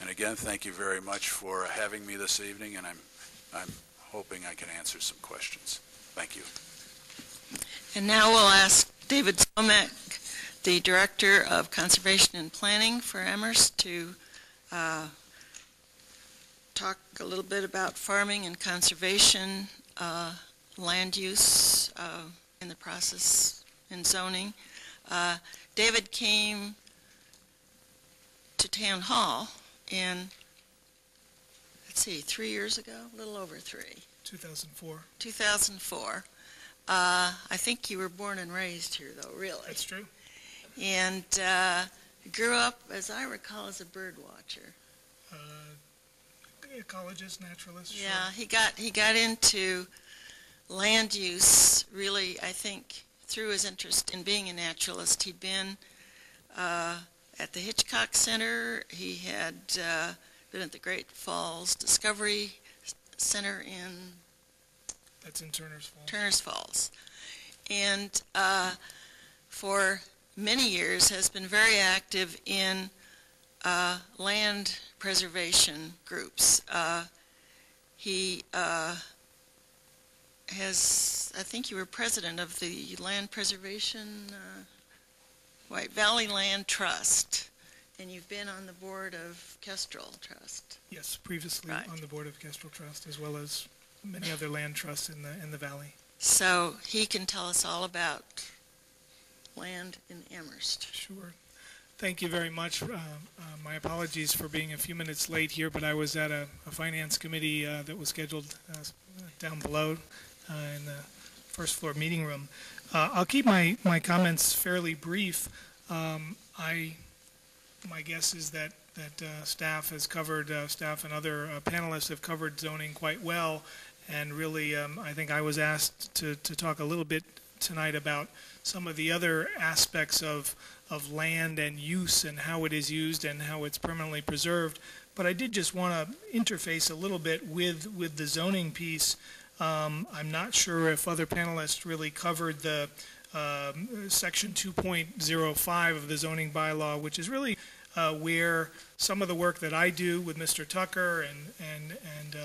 And again, thank you very much for having me this evening, and I'm hoping I can answer some questions. Thank you. And now we'll ask David Zomek, the Director of Conservation and Planning for Amherst, to talk a little bit about farming and conservation, land use in the process in zoning. David came to Town Hall in, let's see, 3 years ago, a little over 3. 2004. 2004. I think you were born and raised here, though, really. That's true. And grew up, as I recall, as a bird watcher. Ecologist, naturalist. Yeah, sure. he got into land use, really, I think, through his interest in being a naturalist. He'd been at the Hitchcock Center. He had been at the Great Falls Discovery Center in... That's in Turner's Falls. Turner's Falls. And for many years has been very active in land preservation groups. He has, I think you were president of the Land Preservation White Valley Land Trust, and you've been on the board of Kestrel Trust. Yes, previously Right. on the board of Kestrel Trust, as well as many other land trusts in the valley. So he can tell us all about land in Amherst. Sure. Thank you very much. My apologies for being a few minutes late here, but I was at a finance committee that was scheduled down below in the first floor meeting room. I'll keep my comments fairly brief. My guess is that staff has covered, staff and other panelists have covered zoning quite well, and really I think I was asked to talk a little bit tonight about some of the other aspects of of land and use and how it is used and how it's permanently preserved. But I did just want to interface a little bit with the zoning piece. I'm not sure if other panelists really covered the section 2.05 of the zoning bylaw, which is really where some of the work that I do with Mr. Tucker and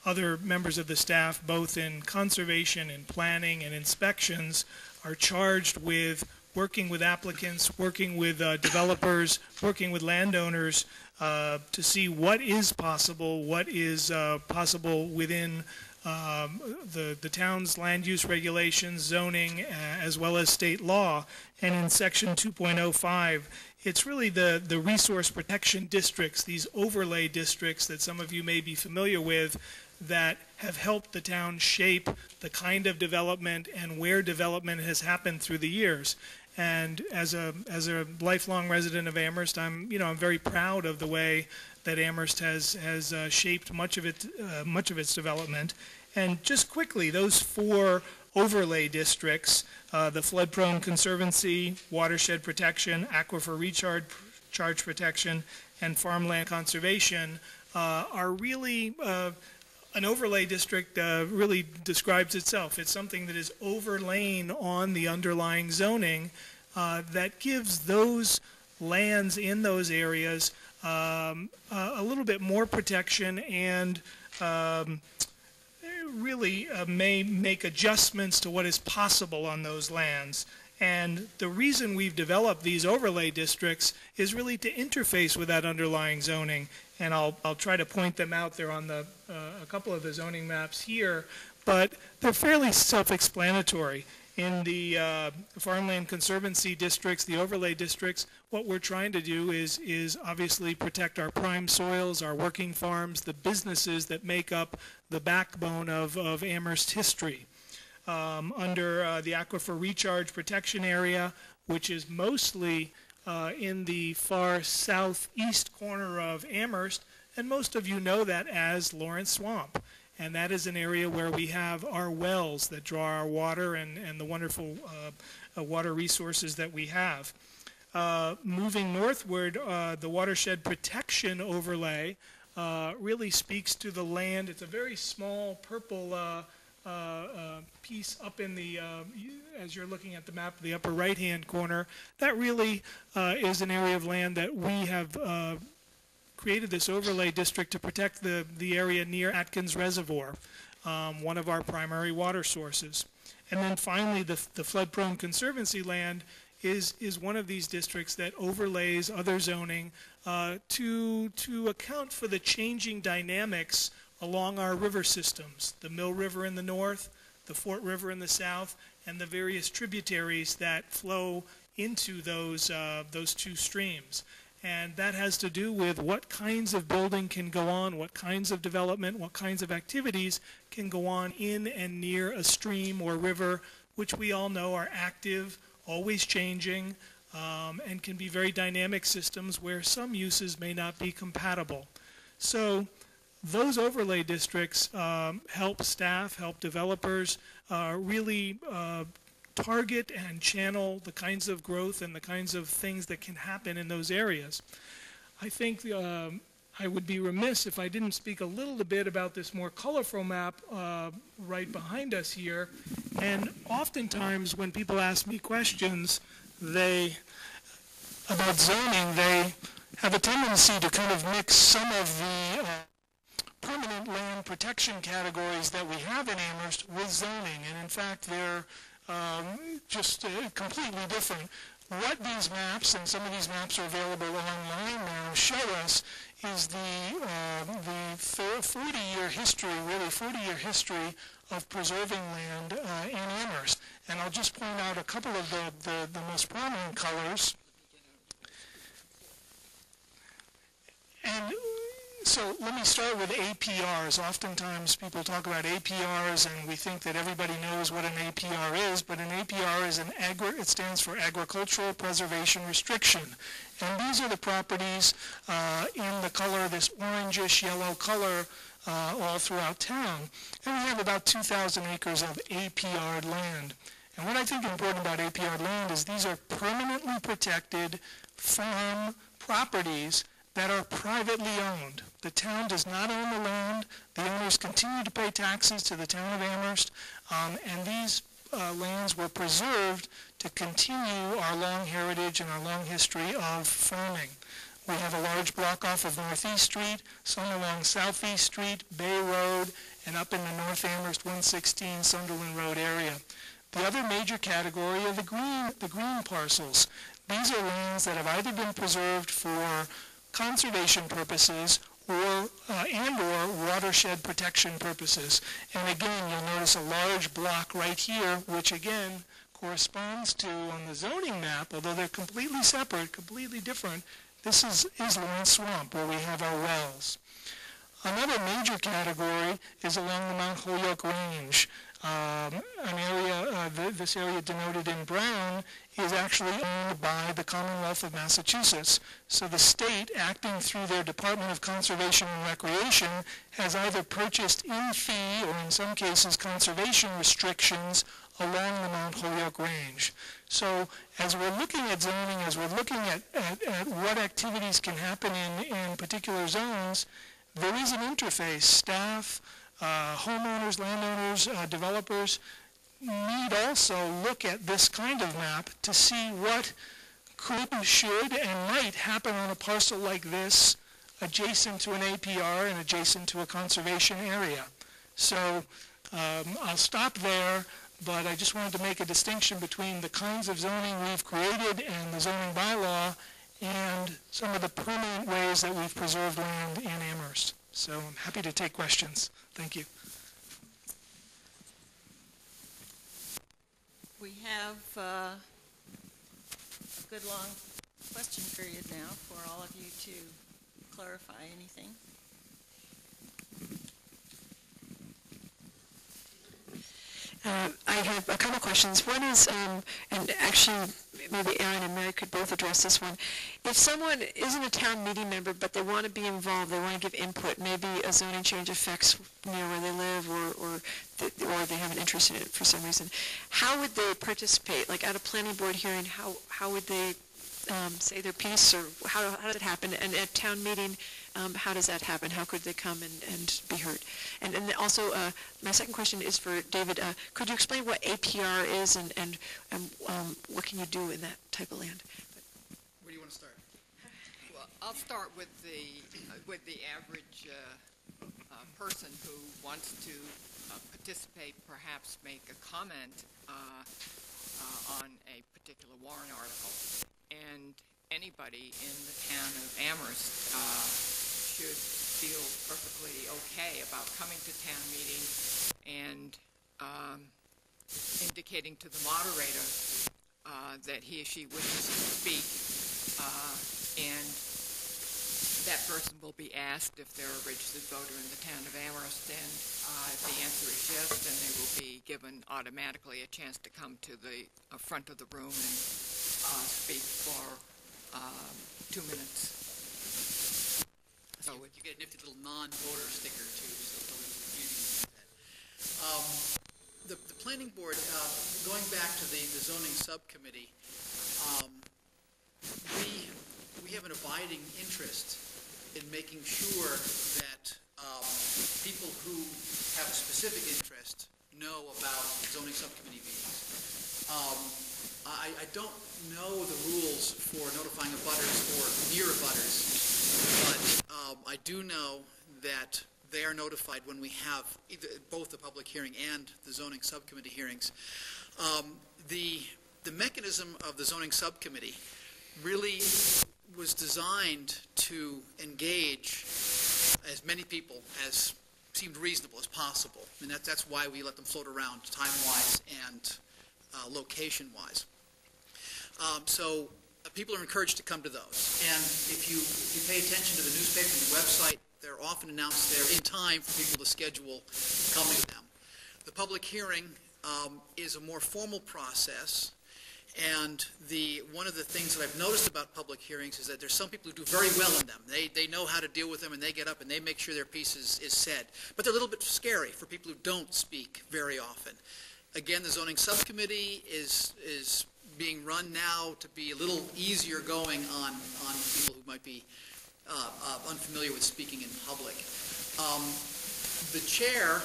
other members of the staff, both in conservation, in planning, and inspections, are charged with working with applicants, working with developers, working with landowners to see what is possible within the town's land use regulations, zoning, as well as state law. And in section 2.05, it's really the resource protection districts, these overlay districts that some of you may be familiar with, that have helped the town shape the kind of development and where development has happened through the years. And as a lifelong resident of Amherst, I'm very proud of the way that Amherst has shaped much of its development. And just quickly, those 4 overlay districts, the flood-prone conservancy, watershed protection, aquifer recharge protection, and farmland conservation, are really an overlay district. Really describes itself. It's something that is overlain on the underlying zoning that gives those lands in those areas a little bit more protection and really may make adjustments to what is possible on those lands. And the reason we've developed these overlay districts is really to interface with that underlying zoning. And I'll try to point them out. They're on a couple of the zoning maps here, but they're fairly self-explanatory. In the farmland conservancy districts, the overlay districts, what we're trying to do is obviously protect our prime soils, our working farms, the businesses that make up the backbone of Amherst history. Under the aquifer recharge protection area, which is mostly in the far southeast corner of Amherst, and most of you know that as Lawrence Swamp. And that is an area where we have our wells that draw our water and the wonderful water resources that we have. Moving northward, the watershed protection overlay really speaks to the land. It's a very small purple piece up in the, as you're looking at the map, the upper right-hand corner. That really is an area of land that we have created this overlay district to protect the area near Atkins Reservoir, one of our primary water sources. And then finally, the flood-prone conservancy land is one of these districts that overlays other zoning to account for the changing dynamics along our river systems, the Mill River in the north, the Fort River in the south, and the various tributaries that flow into those 2 streams. And that has to do with what kinds of building can go on, what kinds of development, what kinds of activities can go on in and near a stream or river, which we all know are active, always changing, and can be very dynamic systems where some uses may not be compatible. So those overlay districts help staff, help developers really target and channel the kinds of growth and the kinds of things that can happen in those areas. I think I would be remiss if I didn't speak a little bit about this more colorful map right behind us here. And oftentimes when people ask me questions about zoning, they have a tendency to kind of mix some of the permanent land protection categories that we have in Amherst with zoning. And in fact, they're just completely different. What these maps, and some of these maps are available online now, show us is the 40-year history, really 40-year history of preserving land in Amherst. And I'll just point out a couple of the most prominent colors. And so let me start with APRs. Oftentimes people talk about APRs and we think that everybody knows what an APR is, but an APR is it stands for Agricultural Preservation Restriction. And these are the properties in the color, this orangish yellow color all throughout town. And we have about 2,000 acres of APR land. And what I think is important about APR land is these are permanently protected farm properties that are privately owned. The town does not own the land. The owners continue to pay taxes to the town of Amherst, and these lands were preserved to continue our long heritage and our long history of farming. We have a large block off of Northeast Street, some along Southeast Street, Bay Road, and up in the North Amherst 116 Sunderland Road area. The other major category are the green parcels. These are lands that have either been preserved for conservation purposes or watershed protection purposes. And again, you'll notice a large block right here, which again corresponds to, on the zoning map, although they're completely separate, completely different, this is Lawrence Swamp, where we have our wells. Another major category is along the Mount Holyoke Range. This area denoted in brown is actually owned by the Commonwealth of Massachusetts. So the state, acting through their Department of Conservation and Recreation, has either purchased in fee or in some cases conservation restrictions along the Mount Holyoke Range. So as we're looking at zoning, as we're looking at what activities can happen in particular zones, there is an interface. Staff, homeowners, landowners, developers need also look at this kind of map to see what could, should, and might happen on a parcel like this adjacent to an APR and adjacent to a conservation area. So I'll stop there, but I just wanted to make a distinction between the kinds of zoning we've created and the zoning bylaw and some of the permanent ways that we've preserved land in Amherst. So I'm happy to take questions. Thank you. We have a good long question period now for all of you to clarify anything. I have a couple questions. One is, and actually maybe Aaron and Mary could both address this one. If someone isn't a town meeting member but they want to be involved, they want to give input, maybe a zoning change affects near where they live or they have an interest in it for some reason, how would they participate? Like at a planning board hearing, how would they say their piece, or how does it happen? And at town meeting, how does that happen? How could they come and be heard? And also, my second question is for David. Could you explain what APR is and what can you do in that type of land? Where do you want to start? Well, I'll start with the average person who wants to participate, perhaps make a comment on a particular warrant article. And anybody in the town of Amherst should feel perfectly okay about coming to town meeting and indicating to the moderator that he or she wishes to speak, and that person will be asked if they're a registered voter in the town of Amherst, and if the answer is yes, then they will be given automatically a chance to come to the front of the room and speak for 2 minutes. So you get a nifty little non-voter sticker too, so don't be confusing that. The planning board, going back to the zoning subcommittee, we have an abiding interest in making sure that people who have a specific interest know about zoning subcommittee meetings. I don't know the rules for notifying abutters or near abutters, but I do know that they are notified when we have both the public hearing and the zoning subcommittee hearings. The mechanism of the zoning subcommittee really was designed to engage as many people as seemed reasonable as possible. And that's why we let them float around time-wise and location-wise. So people are encouraged to come to those. And if you pay attention to the newspaper and the website, they're often announced there in time for people to schedule coming to them. The public hearing is a more formal process. And one of the things that I've noticed about public hearings is that there's some people who do very well in them. They know how to deal with them, and they get up and they make sure their piece is said. But they're a little bit scary for people who don't speak very often. Again, the zoning subcommittee is being run now to be a little easier going on people who might be unfamiliar with speaking in public. The chair,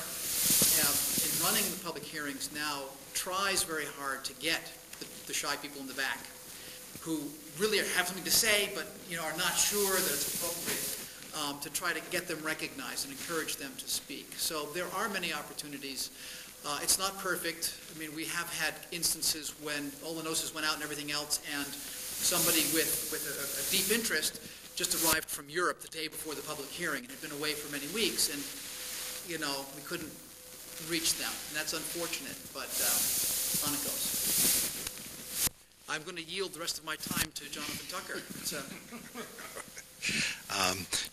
in running the public hearings now, tries very hard to get the shy people in the back who really have something to say but are not sure that it's appropriate, to try to get them recognized and encourage them to speak. So there are many opportunities. It's not perfect. I mean, we have had instances when all the notices went out and everything else, and somebody with a deep interest just arrived from Europe the day before the public hearing and had been away for many weeks, and we couldn't reach them, and that's unfortunate, but on it goes. I'm going to yield the rest of my time to Jonathan Tucker.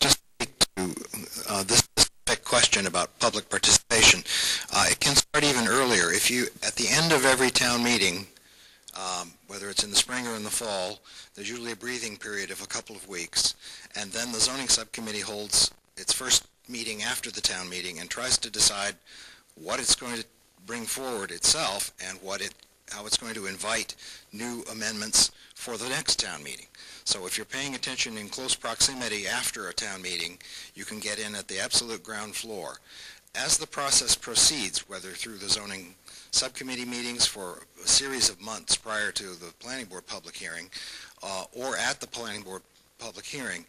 Just to this specific question about public participation, it can start even earlier. If you, at the end of every town meeting, whether it's in the spring or in the fall, there's usually a breathing period of a couple of weeks, and then the zoning subcommittee holds its first meeting after the town meeting and tries to decide what it's going to bring forward itself and how it's going to invite new amendments for the next town meeting. So if you're paying attention in close proximity after a town meeting, you can get in at the absolute ground floor. As the process proceeds, whether through the zoning subcommittee meetings for a series of months prior to the planning board public hearing, or at the planning board public hearing,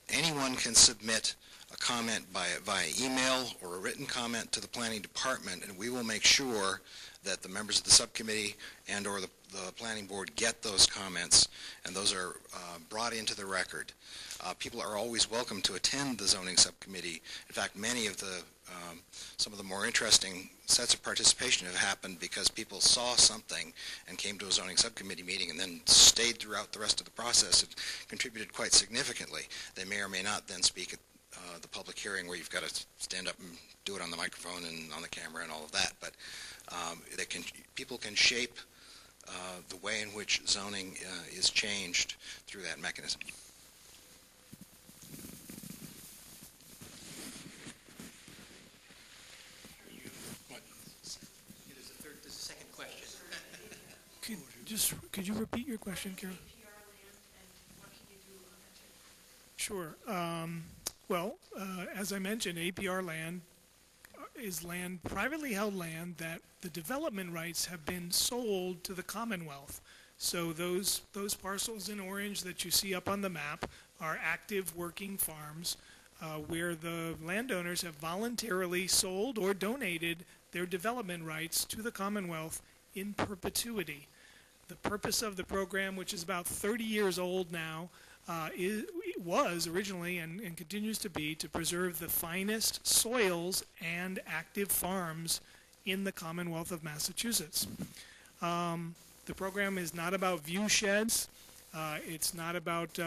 anyone can submit a comment via email or a written comment to the planning department, and we will make sure that the members of the subcommittee and or the planning board get those comments, and those are brought into the record. People are always welcome to attend the zoning subcommittee. In fact, many of the some of the more interesting sets of participation have happened because people saw something and came to a zoning subcommittee meeting and then stayed throughout the rest of the process. It contributed quite significantly. They may or may not then speak at the public hearing where you've got to stand up and do it on the microphone and on the camera and all of that, but people can shape the way in which zoning is changed through that mechanism. There's a second question. Could you repeat your question, Carol? Sure. Well, as I mentioned, APR land is land, privately held land, that the development rights have been sold to the Commonwealth. So those parcels in orange that you see up on the map are active working farms where the landowners have voluntarily sold or donated their development rights to the Commonwealth in perpetuity. The purpose of the program, which is about 30 years old now, was originally and continues to be to preserve the finest soils and active farms in the Commonwealth of Massachusetts. The program is not about view sheds. It's not about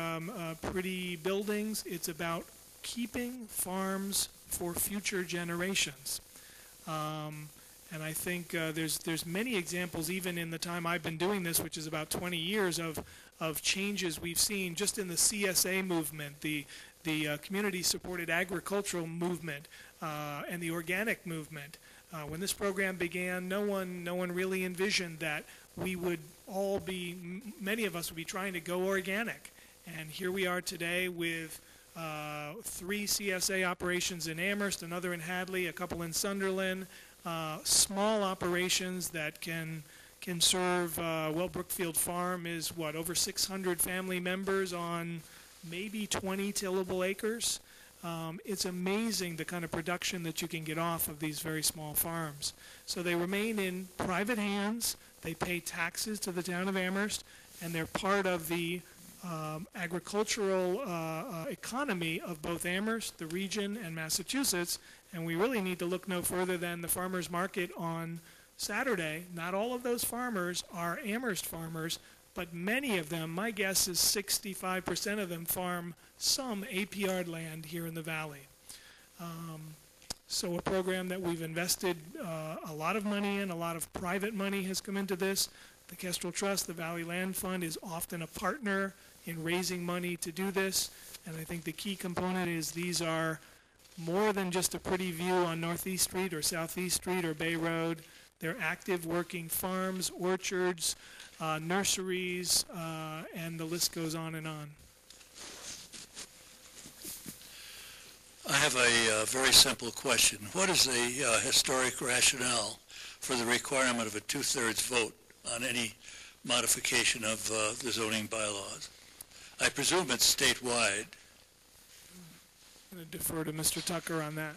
pretty buildings. It's about keeping farms for future generations. And I think there's many examples, even in the time I've been doing this, which is about 20 years, of changes we've seen just in the CSA movement, the community-supported agricultural movement, and the organic movement. When this program began, no one really envisioned that we would all be, many of us would be trying to go organic. And here we are today with 3 CSA operations in Amherst, another in Hadley, a couple in Sunderland, small operations that can serve, Brookfield Farm is over 600 family members on maybe 20 tillable acres. It's amazing the kind of production that you can get off of these very small farms. So they remain in private hands, they pay taxes to the town of Amherst, and they're part of the agricultural economy of both Amherst, the region, and Massachusetts, and we really need to look no further than the farmers market on Saturday. Not all of those farmers are Amherst farmers, but many of them, my guess is 65% of them farm some APR land here in the valley. So a program that we've invested a lot of money in, a lot of private money has come into this. The Kestrel Trust, the Valley Land Fund, is often a partner in raising money to do this, and I think the key component is these are more than just a pretty view on Northeast Street or Southeast Street or Bay Road. They're active working farms, orchards, nurseries, and the list goes on and on. I have a very simple question. What is the historic rationale for the requirement of a two-thirds vote on any modification of the zoning bylaws? I presume it's statewide. I'm going to defer to Mr. Tucker on that.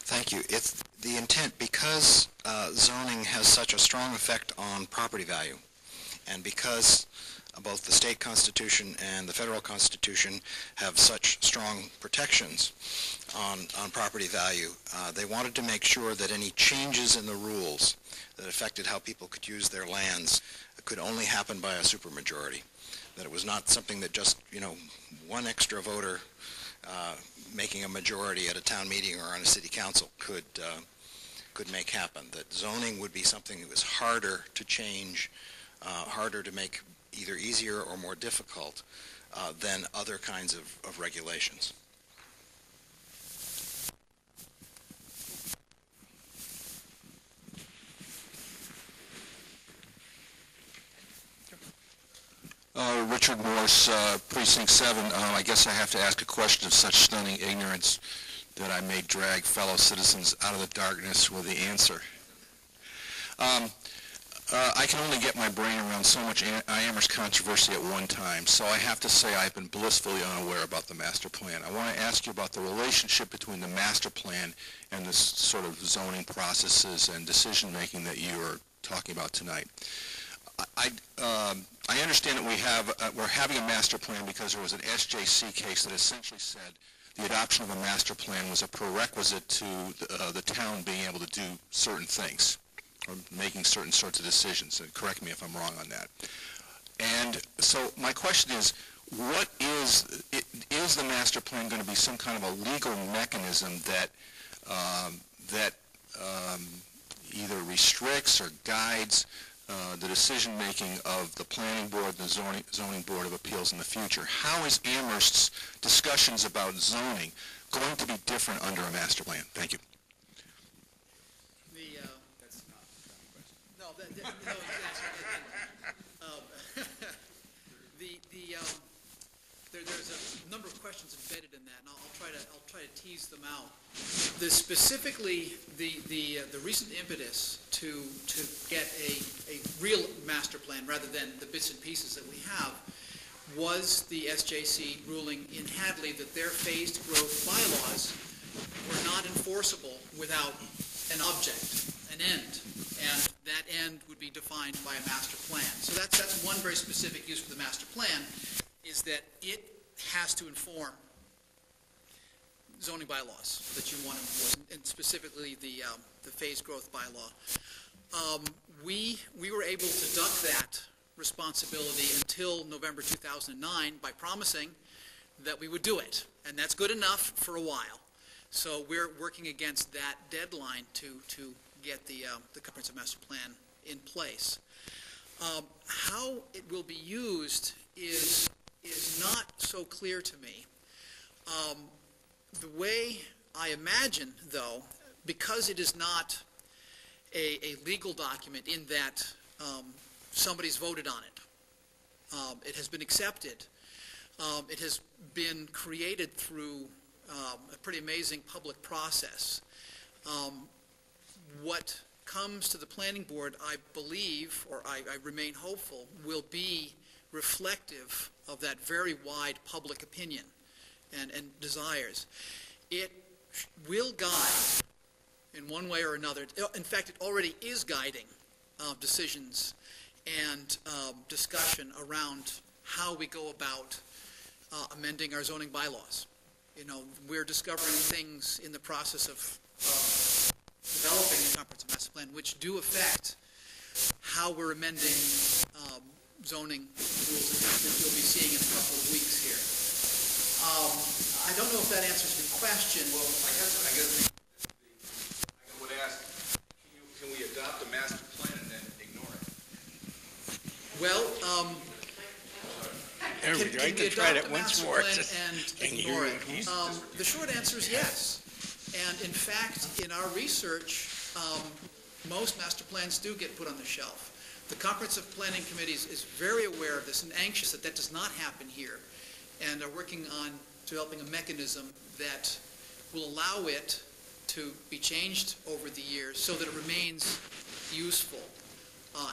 Thank you. It's the intent, because zoning has such a strong effect on property value, and because both the state constitution and the federal constitution have such strong protections on property value, they wanted to make sure that any changes in the rules that affected how people could use their lands could only happen by a supermajority. That it was not something that just, one extra voter making a majority at a town meeting or on a city council could make happen. That zoning would be something that was harder to change, harder to make either easier or more difficult than other kinds of regulations. Richard Morse, Precinct 7. I guess I have to ask a question of such stunning ignorance that I may drag fellow citizens out of the darkness with the answer. I can only get my brain around so much Amherst controversy at one time, so I have to say I've been blissfully unaware about the master plan. I want to ask you about the relationship between the master plan and the sort of zoning processes and decision-making that you are talking about tonight. I understand that we're having a master plan because there was an SJC case that essentially said the adoption of a master plan was a prerequisite to the town being able to do certain things, or making certain sorts of decisions. And correct me if I'm wrong on that. And so my question is, is the master plan going to be some kind of a legal mechanism that either restricts or guides the decision-making of the Planning Board and the Zoning Board of Appeals in the future? How is Amherst's discussions about zoning going to be different under a master plan? Thank you. That's not the question. No, there's a number of questions embedded in that, and I'll try to tease them out. Specifically, the recent impetus to get a real master plan rather than the bits and pieces that we have was the SJC ruling in Hadley that their phased growth bylaws were not enforceable without an object, an end, and that end would be defined by a master plan. So that's one very specific use for the master plan, is that it has to inform zoning bylaws that you want to enforce, and specifically the phased growth bylaw. We were able to duck that responsibility until November 2009 by promising that we would do it, and that's good enough for a while. So we're working against that deadline to get the comprehensive master plan in place. How it will be used is not so clear to me. The way I imagine, though, because it is not a legal document in that somebody's voted on it, it has been accepted, it has been created through a pretty amazing public process. What comes to the planning board, I believe, or I remain hopeful, will be reflective of that very wide public opinion and desires. It will guide in one way or another. In fact, it already is guiding decisions and discussion around how we go about amending our zoning bylaws. We're discovering things in the process of developing the comprehensive master plan which do affect how we're amending zoning rules that you'll be seeing in a couple of weeks here. I don't know if that answers your question. Well, I guess I would ask, can we adopt a master plan and then ignore it? Well, I can try that once more. And ignore it? The short answer is yes. And in fact, in our research, most master plans do get put on the shelf. The Comprehensive Planning Committee is very aware of this and anxious that that does not happen here, and are working on developing a mechanism that will allow it to be changed over the years so that it remains useful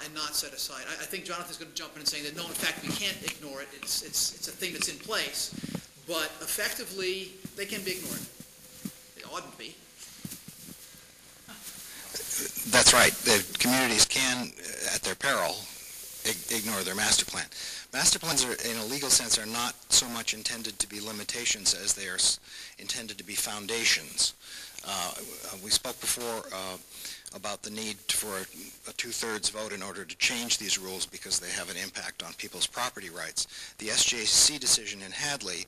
and not set aside. I think Jonathan's going to jump in and say that no, in fact, we can't ignore it. It's a thing that's in place, but effectively, they can be ignored. They oughtn't be. That's right. The communities can, at their peril, ignore their master plan. Master plans, are, in a legal sense, are not so much intended to be limitations as they are intended to be foundations. We spoke before about the need for a two-thirds vote in order to change these rules because they have an impact on people's property rights. The SJC decision in Hadley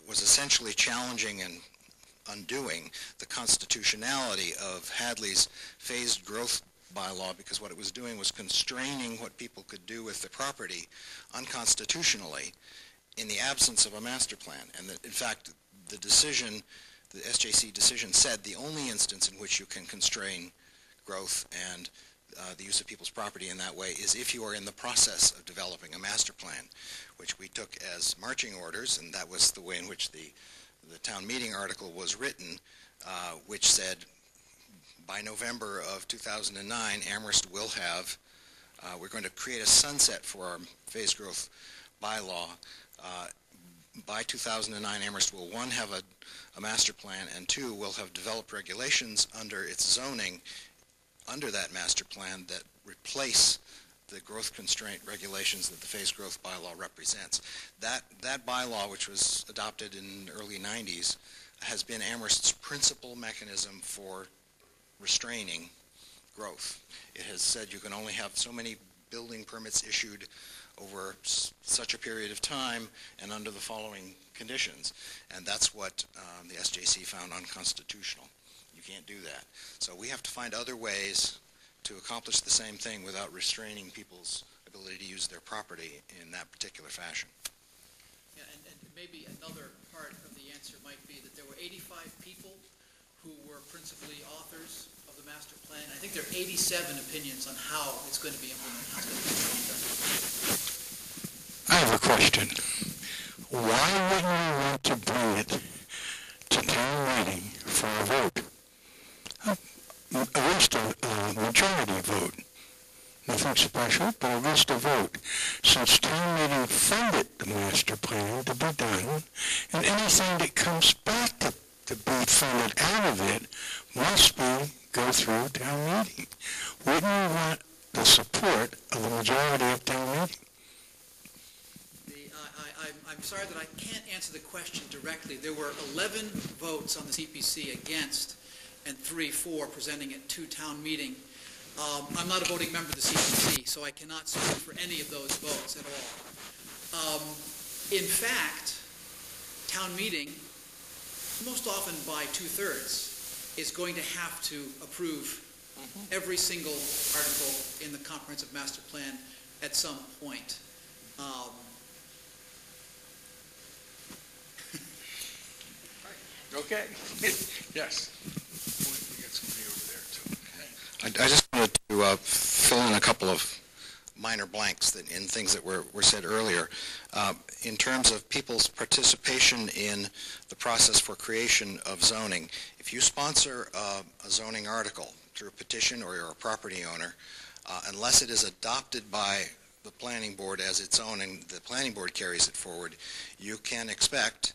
was essentially challenging and undoing the constitutionality of Hadley's phased growth bylaw, because what it was doing was constraining what people could do with their property unconstitutionally in the absence of a master plan. And in fact, the decision, the SJC decision, said the only instance in which you can constrain growth and the use of people's property in that way is if you are in the process of developing a master plan, which we took as marching orders, and that was the way in which the town meeting article was written, which said by November of 2009, Amherst will have, we're going to create a sunset for our phased growth bylaw. By 2009, Amherst will, one, have a master plan, and two, will have developed regulations under its zoning under that master plan that replace the growth constraint regulations that the phased growth bylaw represents. That bylaw, which was adopted in the early 90s, has been Amherst's principal mechanism for restraining growth. It has said you can only have so many building permits issued over such a period of time and under the following conditions. And that's what the SJC found unconstitutional. You can't do that. So we have to find other ways to accomplish the same thing without restraining people's ability to use their property in that particular fashion. Yeah, and maybe another part of the answer might be that there were 85 people who were principally authors of the master plan. I think there are 87 opinions on how it's going to be implemented. How it's going to be implemented. I have a question. Why wouldn't we want to bring it to town meeting for a vote? At least a majority vote. Nothing special, but at least a vote. Since town meeting funded the master plan to be done, and anything that comes back to be funded out of it must go through town meeting. Wouldn't we want the support of the majority of town meeting? I'm sorry that I can't answer the question directly. There were 11 votes on the CPC against and 3 for presenting it to town meeting. I'm not a voting member of the CPC, so I cannot speak for any of those votes at all. In fact, town meeting, most often by 2/3, is going to have to approve every single article in the comprehensive master plan at some point. Okay. Yes. We got somebody over there, too. I just wanted to fill in a couple of minor blanks in things that were said earlier. In terms of people's participation in the process for creation of zoning, if you sponsor a zoning article through a petition or you're a property owner, unless it is adopted by the planning board as its own and the planning board carries it forward, you can expect,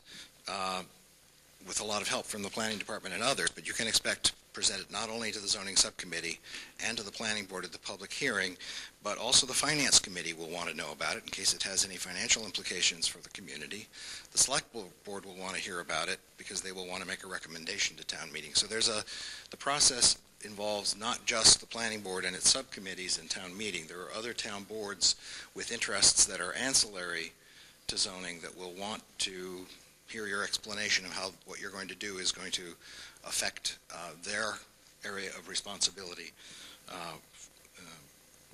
with a lot of help from the planning department and others, but you can expect to present it not only to the zoning subcommittee and to the planning board at the public hearing, but also the finance committee will want to know about it in case it has any financial implications for the community. The select board will want to hear about it because they will want to make a recommendation to town meeting. So the process involves not just the planning board and its subcommittees and town meeting. There are other town boards with interests that are ancillary to zoning that will want to hear your explanation of how what you're going to do is going to affect their area of responsibility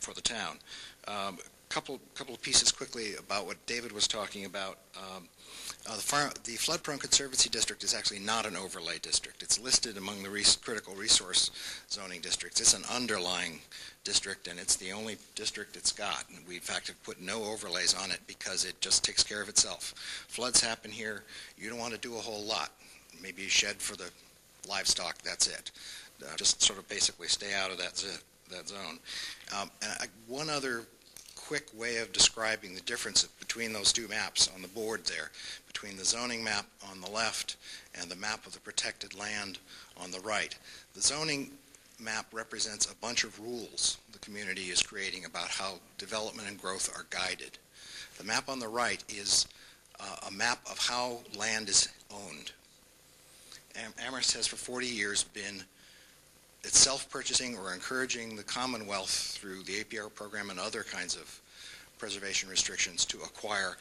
for the town. couple of pieces quickly about what David was talking about. The Flood-Prone Conservancy District is actually not an overlay district. It's listed among the critical resource zoning districts. It's an underlying district, and it's the only district it's got. And we, in fact, have put no overlays on it because it just takes care of itself. Floods happen here. You don't want to do a whole lot. Maybe you shed for the livestock. That's it. Just sort of basically stay out of that zone. One other quick way of describing the difference between those two maps on the board there, between the zoning map on the left and the map of the protected land on the right. The zoning map represents a bunch of rules the community is creating about how development and growth are guided. The map on the right is a map of how land is owned. Amherst has for 40 years been self-purchasing or encouraging the Commonwealth through the APR program and other kinds of preservation restrictions to acquire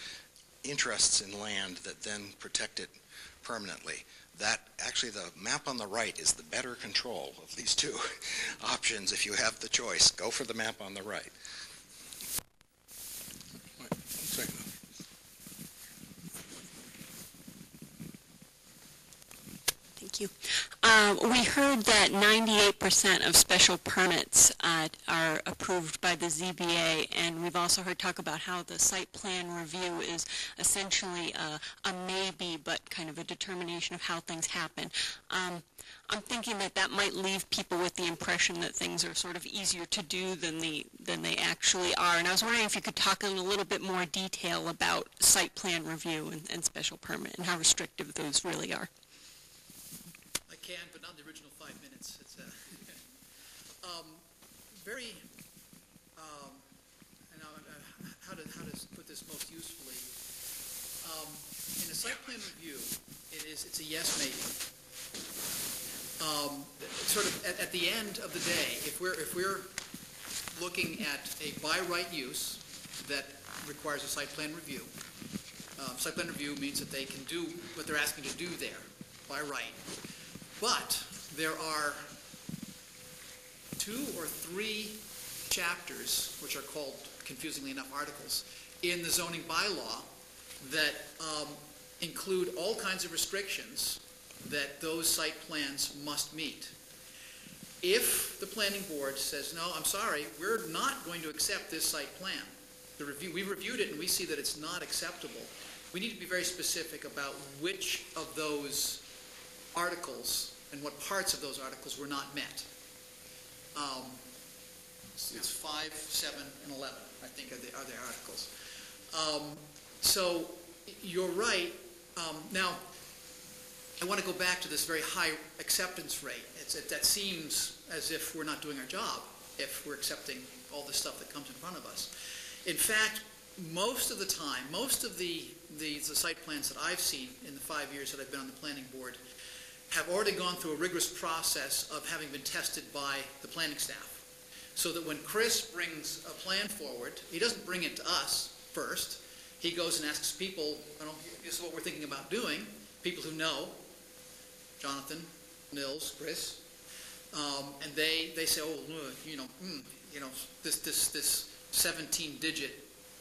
interests in land that then protect it permanently. That actually, the map on the right is the better control of these two options. If you have the choice, go for the map on the right. Thank you. We heard that 98% of special permits are approved by the ZBA, and we've also heard talk about how the site plan review is essentially a maybe, but kind of a determination of how things happen. I'm thinking that might leave people with the impression that things are sort of easier to do than they actually are. And I was wondering if you could talk in a little bit more detail about site plan review and special permit and how restrictive those really are. I can, but not in the original 5 minutes. It's very, how to put this most usefully. In a site plan review, it's a yes, maybe. Sort of at the end of the day, if we're looking at a by right use that requires a site plan review, site plan review means that they can do what they're asking to do there by right. But there are 2 or 3 chapters, which are called, confusingly enough, articles, in the zoning bylaw that include all kinds of restrictions that those site plans must meet. If the planning board says, no, I'm sorry, we're not going to accept this site plan, we've reviewed it and we see that it's not acceptable, we need to be very specific about which of those articles and what parts of those articles were not met. It's 5, 7, and 11, I think, are the articles. So you're right. Now, I want to go back to this very high acceptance rate. That seems as if we're not doing our job if we're accepting all the stuff that comes in front of us. In fact, most of the time, most of the site plans that I've seen in the 5 years that I've been on the planning board have already gone through a rigorous process of having been tested by the planning staff. So that when Chris brings a plan forward, he doesn't bring it to us first. He goes and asks people, this is what we're thinking about doing, people who know, Jonathan, Nils, Chris, and they say, this 17-digit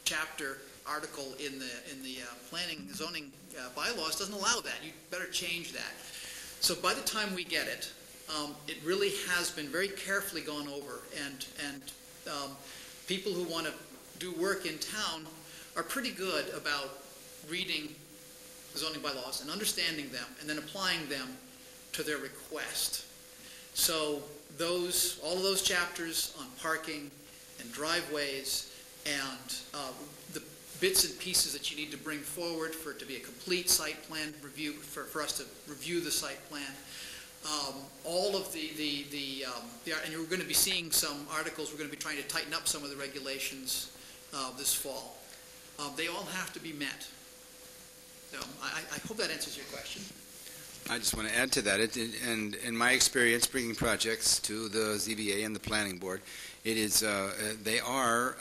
chapter article in the planning zoning bylaws doesn't allow that. You better change that. So by the time we get it, it really has been very carefully gone over, and people who want to do work in town are pretty good about reading the zoning bylaws and understanding them and then applying them to their request. So all of those chapters on parking and driveways and the bits and pieces that you need to bring forward for it to be a complete site plan review, for us to review the site plan. All of and you're going to be seeing some articles, we're going to be trying to tighten up some of the regulations this fall. They all have to be met. So I hope that answers your question. I just want to add to that, and in my experience bringing projects to the ZBA and the Planning Board, it is they are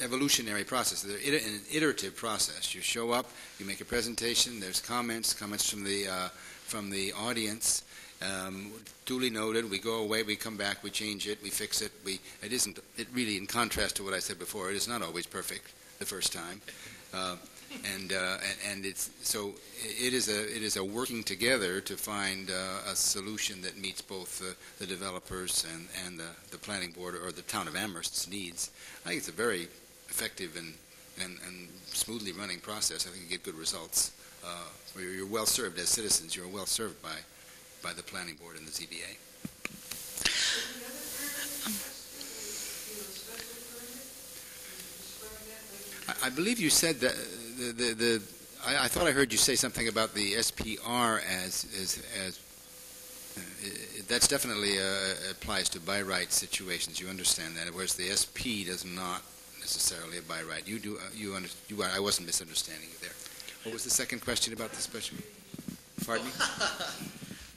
evolutionary process. They're an iterative process. You show up, you make a presentation. There's comments from the audience, Duly noted, we go away, we come back, we change it, we fix it. It really, in contrast to what I said before, it is not always perfect the first time. And it is a working together to find a solution that meets both the developers and the planning board or the town of Amherst's needs. I think it's a very effective and smoothly running process. I think you get good results. You're well served as citizens. You're well served by the planning board and the ZBA. I believe you said that I thought I heard you say something about the SPR as that's definitely applies to by right situations. You understand that, whereas the SP does not necessarily a by right. You do. I wasn't misunderstanding you there. What was the second question about the special? Pardon me.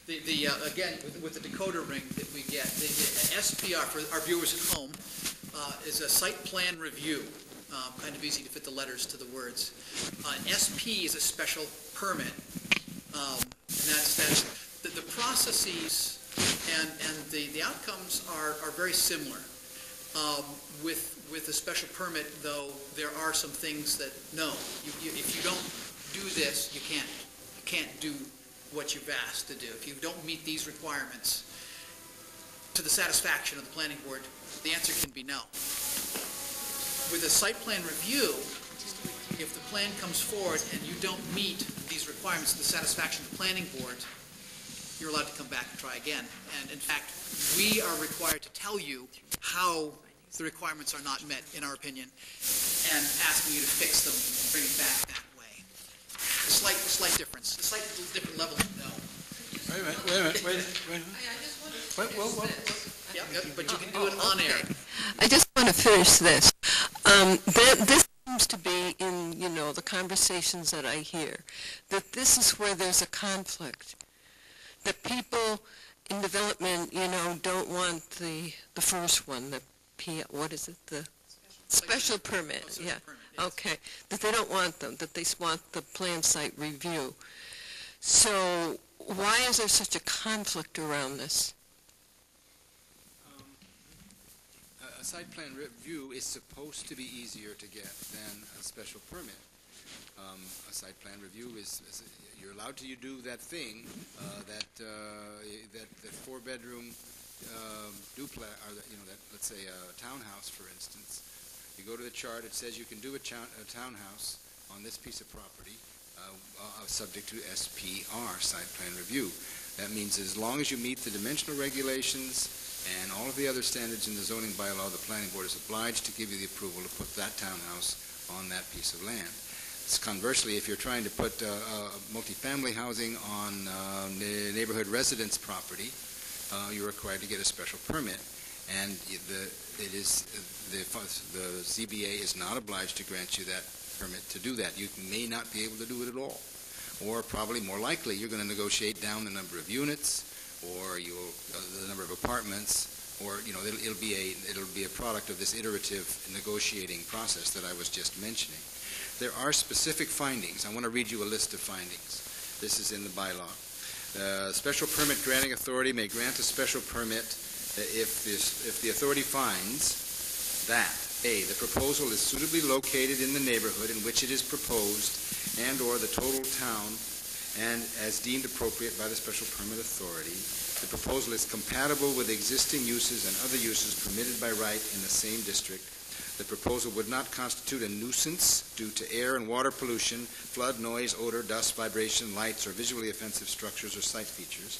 Again, with the decoder ring that we get, the SPR for our viewers at home is a site plan review. Kind of easy to fit the letters to the words. An SP is a special permit, and that's the processes and the outcomes are very similar. With a special permit, though, there are some things that no, if you don't do this, you can't do what you've asked to do. If you don't meet these requirements to the satisfaction of the planning board, the answer can be no. With a site plan review, if the plan comes forward and you don't meet these requirements to the satisfaction of the planning board, you're allowed to come back and try again. And in fact, we are required to tell you how the requirements are not met, in our opinion, and asking you to fix them and bring it back that way. A slight difference, a slight different level of no. Wait a minute. Yeah, but you can do it on air. I just want to finish this. This seems to be in, the conversations that I hear, that this is where there's a conflict. That people in development, don't want the first one, the special permit, yeah. Okay, that they don't want them, that they want the plan site review. So why is there such a conflict around this? A site plan review is supposed to be easier to get than a special permit. A site plan review is you're allowed to do that thing that 4-bedroom duplex, or let's say a townhouse, for instance. You go to the chart, it says you can do a townhouse on this piece of property subject to SPR, site plan review. That means as long as you meet the dimensional regulations and all of the other standards in the zoning bylaw, the planning board is obliged to give you the approval to put that townhouse on that piece of land. Conversely, if you're trying to put multifamily housing on neighborhood residence property, you're required to get a special permit. And the ZBA is not obliged to grant you that permit to do that. You may not be able to do it at all. Or probably more likely, you're going to negotiate down the number of units, or the number of apartments, or it'll be a product of this iterative negotiating process that I was just mentioning. There are specific findings. I want to read you a list of findings. This is in the bylaw. The special permit granting authority may grant a special permit if the authority finds that A, the proposal is suitably located in the neighborhood in which it is proposed and or the total town and as deemed appropriate by the special permit authority. The proposal is compatible with existing uses and other uses permitted by right in the same district. The proposal would not constitute a nuisance due to air and water pollution, flood, noise, odor, dust, vibration, lights, or visually offensive structures or site features.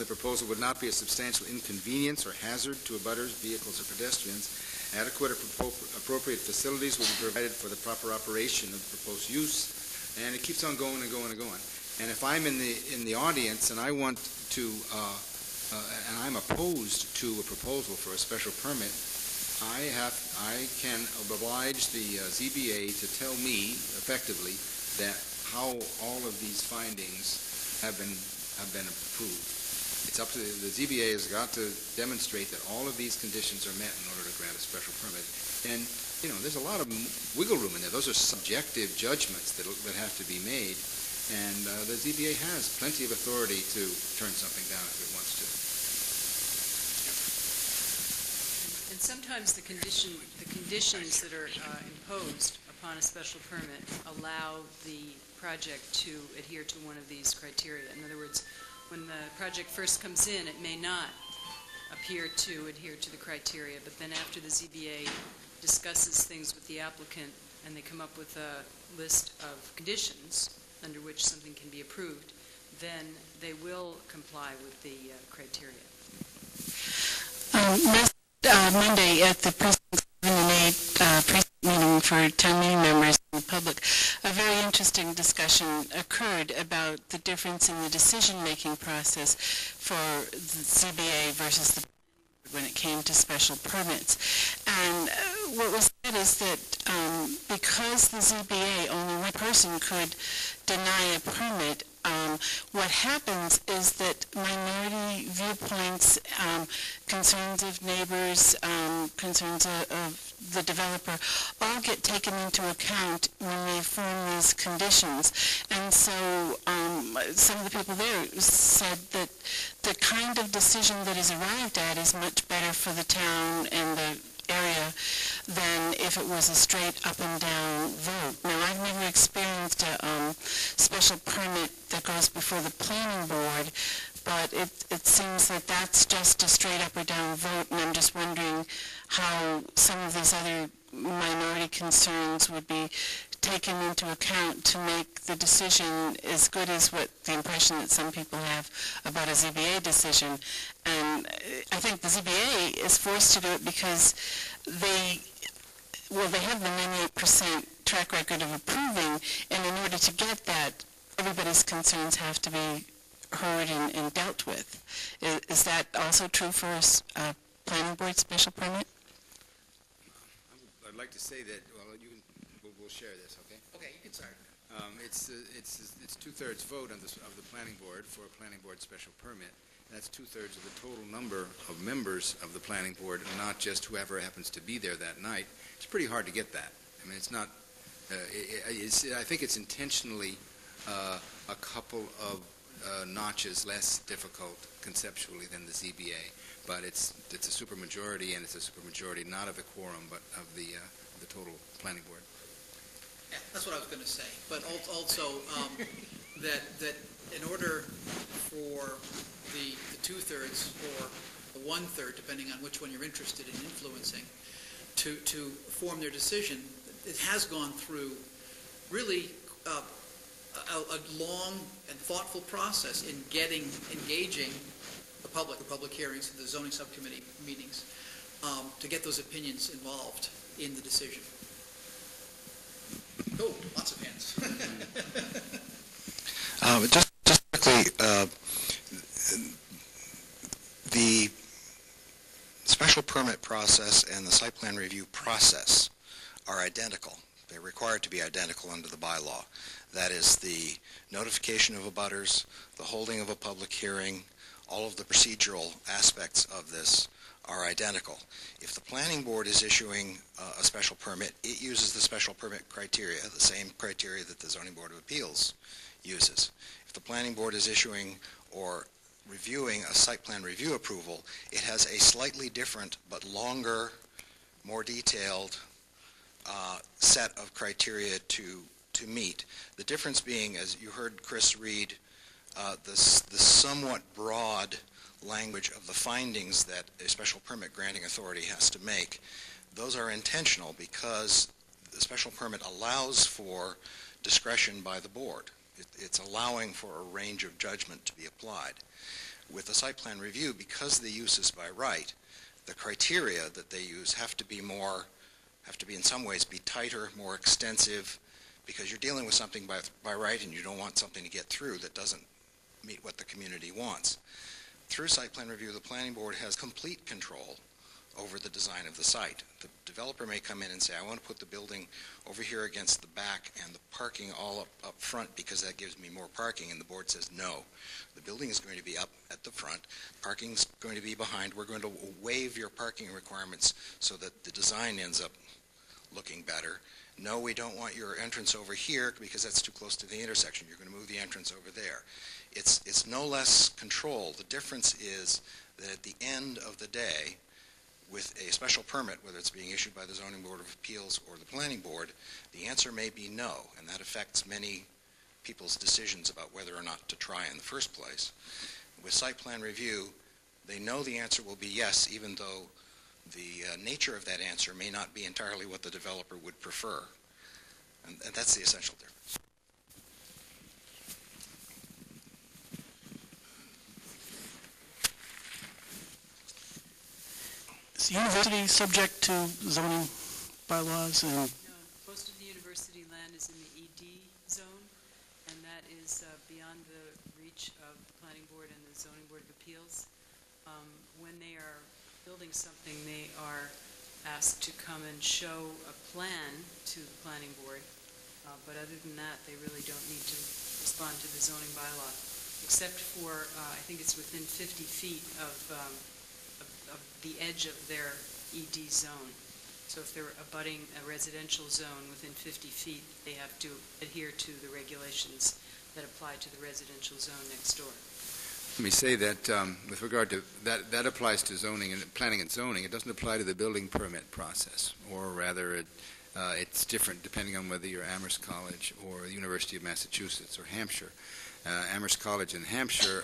The proposal would not be a substantial inconvenience or hazard to abutters, vehicles, or pedestrians. Adequate or appropriate facilities will be provided for the proper operation of the proposed use. And it keeps on going and going and going. And if I'm in the audience and I want to, and I'm opposed to a proposal for a special permit, I can oblige the ZBA to tell me effectively that how all of these findings have been approved. It's up to the ZBA has got to demonstrate that all of these conditions are met in order to grant a special permit. And there's a lot of wiggle room in there. Those are subjective judgments that have to be made. And the ZBA has plenty of authority to turn something down if it wants to. And sometimes the conditions that are imposed upon a special permit allow the project to adhere to one of these criteria. In other words, when the project first comes in, it may not appear to adhere to the criteria, but then after the ZBA discusses things with the applicant and they come up with a list of conditions under which something can be approved, then they will comply with the criteria. Monday at the Precinct 7 and 8 precinct meeting for town meeting members and the public, a very interesting discussion occurred about the difference in the decision-making process for the ZBA versus the when it came to special permits. And what was said is that because the ZBA, only one person could deny a permit, what happens is that minority viewpoints, concerns of neighbors, concerns of the developer, all get taken into account when they form these conditions. And so some of the people there said that the kind of decision that is arrived at is much better for the town and the area than if it was a straight up and down vote. Now, I've never experienced a special permit that goes before the planning board, but it seems that that's just a straight up or down vote, and I'm just wondering how some of these other minority concerns would be taken into account to make the decision as good as what the impression that some people have about a ZBA decision. And I think the ZBA is forced to do it because they have the 98% track record of approving, and in order to get that, everybody's concerns have to be heard and dealt with. Is that also true for a planning board special permit? I'd like to say that, well, we'll share this, okay? Okay, you can start. It's two-thirds vote of the planning board for a planning board special permit. That's two-thirds of the total number of members of the planning board, and not just whoever happens to be there that night. It's pretty hard to get that. I mean, it's not, I think it's intentionally a couple of notches less difficult conceptually than the ZBA, but it's a supermajority, and it's a supermajority not of the quorum, but of the total planning board. Yeah, that's what I was going to say. But also that in order for the two-thirds or the one-third, depending on which one you're interested in influencing, to form their decision, it has gone through really a long and thoughtful process in engaging the public hearings, the zoning subcommittee meetings, to get those opinions involved in the decision. Oh, lots of hands. Just quickly, the special permit process and the site plan review process are identical. They're required to be identical under the bylaw. That is the notification of abutters, the holding of a public hearing, all of the procedural aspects of this are identical. If the planning board is issuing a special permit, it uses the special permit criteria, the same criteria that the Zoning Board of Appeals uses. If the planning board is issuing or reviewing a site plan review approval, it has a slightly different but longer, more detailed set of criteria to meet. The difference being, as you heard Chris read, the somewhat broad language of the findings that a special permit granting authority has to make. Those are intentional because the special permit allows for discretion by the board. It's allowing for a range of judgment to be applied. With the site plan review, because the use is by right, the criteria that they use have to be in some ways be tighter, more extensive, because you're dealing with something by right and you don't want something to get through that doesn't meet what the community wants. Through site plan review, the planning board has complete control over the design of the site. The developer may come in and say, I want to put the building over here against the back and the parking all up front because that gives me more parking, and the board says no. The building is going to be up at the front, parking's going to be behind. We're going to waive your parking requirements so that the design ends up looking better. No, we don't want your entrance over here because that's too close to the intersection. You're going to move the entrance over there. It's no less control. The difference is that at the end of the day, with a special permit, whether it's being issued by the Zoning Board of Appeals or the Planning Board, the answer may be no, and that affects many people's decisions about whether or not to try in the first place. With site plan review, they know the answer will be yes, even though the nature of that answer may not be entirely what the developer would prefer. And that's the essential difference. Is the university subject to zoning bylaws? And No, most of the university land is in the ED zone, and that is beyond the reach of the Planning Board and the Zoning Board of Appeals. When they are building something, they are asked to come and show a plan to the Planning Board, but other than that, they really don't need to respond to the zoning bylaw, except for, I think it's within 50 feet of the edge of their ED zone. So if they're abutting a residential zone within 50 feet, they have to adhere to the regulations that apply to the residential zone next door. Let me say that with regard to that applies to zoning and planning and zoning. It doesn't apply to the building permit process, or rather it's different depending on whether you're Amherst College or the University of Massachusetts or Hampshire. Amherst College in Hampshire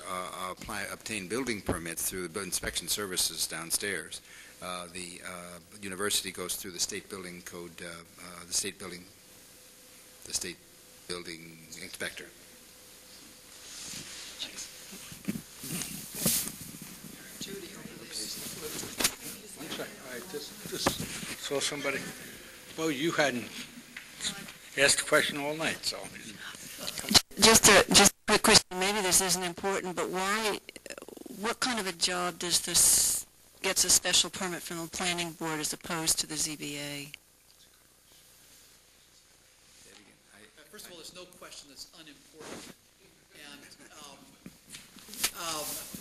obtain building permits through the inspection services downstairs. The university goes through the state building code, the state building inspector. I just saw somebody. Well, you hadn't asked a question all night, so. Just a quick question. Maybe this isn't important, but what kind of a job does this gets a special permit from the Planning Board as opposed to the ZBA? First of all, there's no question that's unimportant. And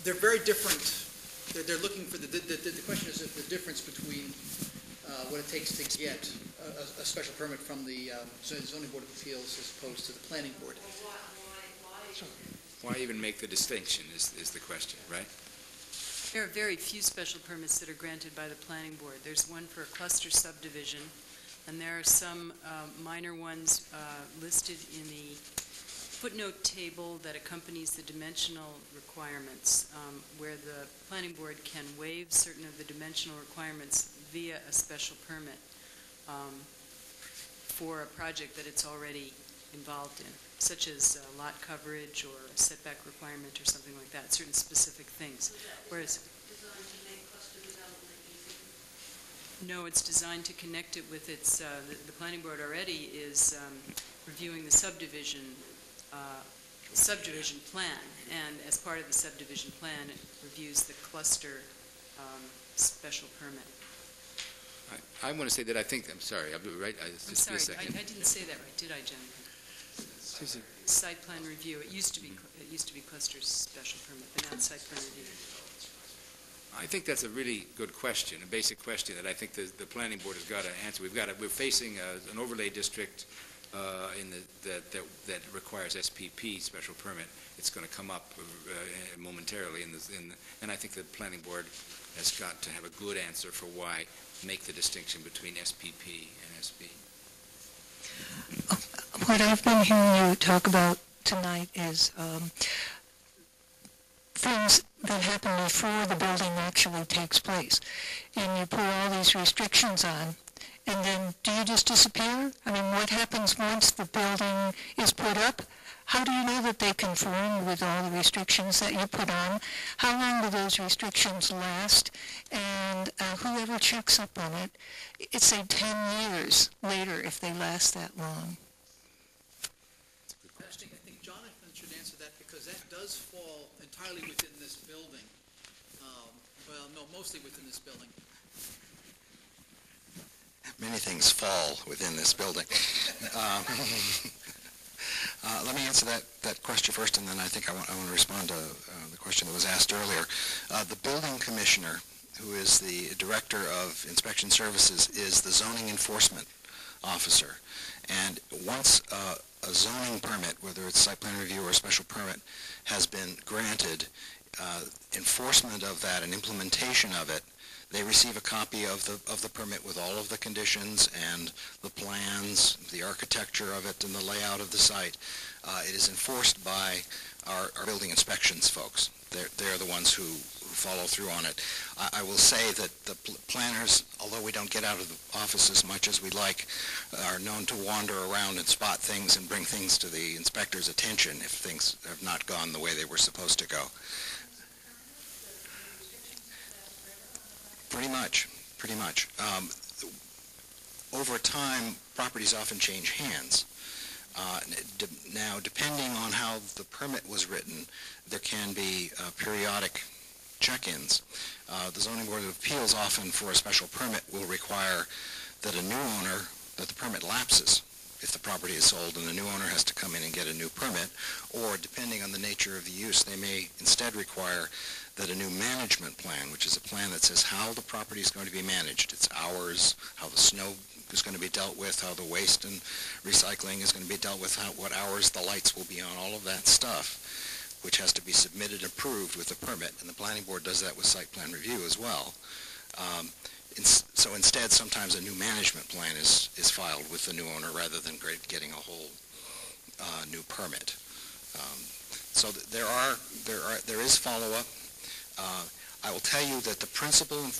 they're very different. They're looking for the question is the difference between what it takes to get a special permit from the Zoning Board of Appeals as opposed to the Planning Board. Why even make the distinction is the question, right? There are very few special permits that are granted by the Planning Board. There's one for a cluster subdivision, and there are some minor ones listed in the footnote table that accompanies the dimensional requirements, where the Planning Board can waive certain of the dimensional requirements via a special permit for a project that it's already involved in, such as lot coverage or a setback requirement or something like that, certain specific things. Whereas, no, it's designed to connect it with its, the Planning Board already is reviewing the subdivision plan, and as part of the subdivision plan, it reviews the cluster special permit. I want to say that I think, I'm sorry, I'll be right, I'm sorry, I didn't say that right, did I, Jennifer? Site plan review, it used to be cluster special permit, but not site plan review. I think that's a really good question, a basic question that I think the Planning Board has got to answer. We're facing an overlay district that requires SPP special permit. It's going to come up momentarily, and I think the Planning Board has got to have a good answer for why make the distinction between SPP and SB. What I've been hearing you talk about tonight is things that happen before the building actually takes place. And you put all these restrictions on, and then do you just disappear? I mean, what happens once the building is put up? How do you know that they conform with all the restrictions that you put on? How long do those restrictions last? And whoever checks up on it, it's say 10 years later if they last that long. I think Jonathan should answer that because that does fall entirely within this building. Well, no, mostly within this building. Many things fall within this building. Let me answer that question first, and then I think I want to respond to the question that was asked earlier. The building commissioner, who is the director of inspection services, is the zoning enforcement officer. And once a zoning permit, whether it's site plan review or a special permit, has been granted, enforcement of that and implementation of it, they receive a copy of the permit with all of the conditions and the plans, the architecture of it, and the layout of the site. It is enforced by our building inspections folks. They're the ones who follow through on it. I will say that the planners, although we don't get out of the office as much as we'd like, are known to wander around and spot things and bring things to the inspector's attention if things have not gone the way they were supposed to go. Pretty much. Over time, properties often change hands. Now, depending on how the permit was written, there can be periodic check-ins. The Zoning Board of Appeals often, for a special permit, will require that a new owner, that the permit lapses if the property is sold and the new owner has to come in and get a new permit, or depending on the nature of the use, they may instead require that a new management plan, which is a plan that says how the property is going to be managed, its hours, how the snow is going to be dealt with, how the waste and recycling is going to be dealt with, what hours the lights will be on, all of that stuff, which has to be submitted and approved with a permit, and the planning board does that with site plan review as well. So instead, sometimes a new management plan is filed with the new owner rather than getting a whole new permit. So there is follow-up. I will tell you that the principle,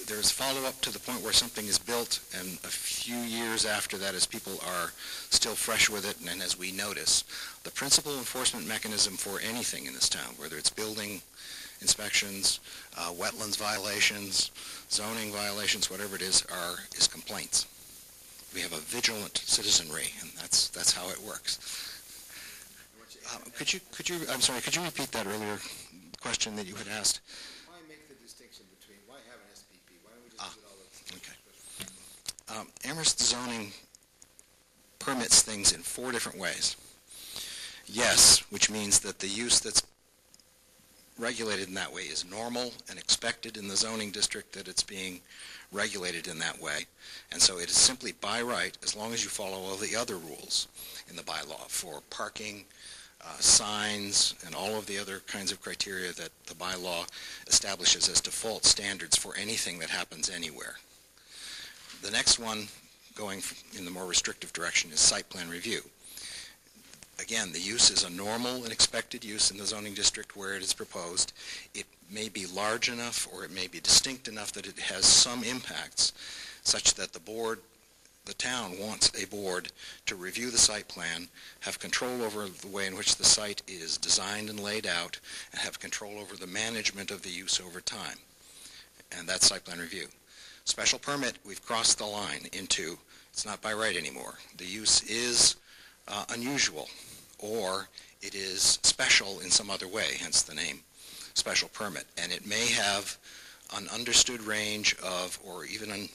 there is follow-up to the point where something is built, and a few years after that, as people are still fresh with it, and as we notice, the principal enforcement mechanism for anything in this town, whether it's building inspections, wetlands violations, zoning violations, whatever it is complaints. We have a vigilant citizenry, and that's how it works. Could you repeat that earlier question that you had asked? Why make the distinction between, why have an SPP? Why don't we just do all the... Amherst zoning permits things in 4 different ways. Yes, which means that the use that's regulated in that way is normal and expected in the zoning district, that it's being regulated in that way. And so it is simply by right, as long as you follow all the other rules in the bylaw for parking, signs, and all of the other kinds of criteria that the bylaw establishes as default standards for anything that happens anywhere. The next one, going in the more restrictive direction, is site plan review. Again, the use is a normal and expected use in the zoning district where it is proposed. It may be large enough or it may be distinct enough that it has some impacts such that the town wants a board to review the site plan, have control over the way in which the site is designed and laid out, and have control over the management of the use over time. And that's site plan review. Special permit, we've crossed the line into, it's not by right anymore. The use is unusual, or it is special in some other way, hence the name special permit. And it may have an understood range of, or even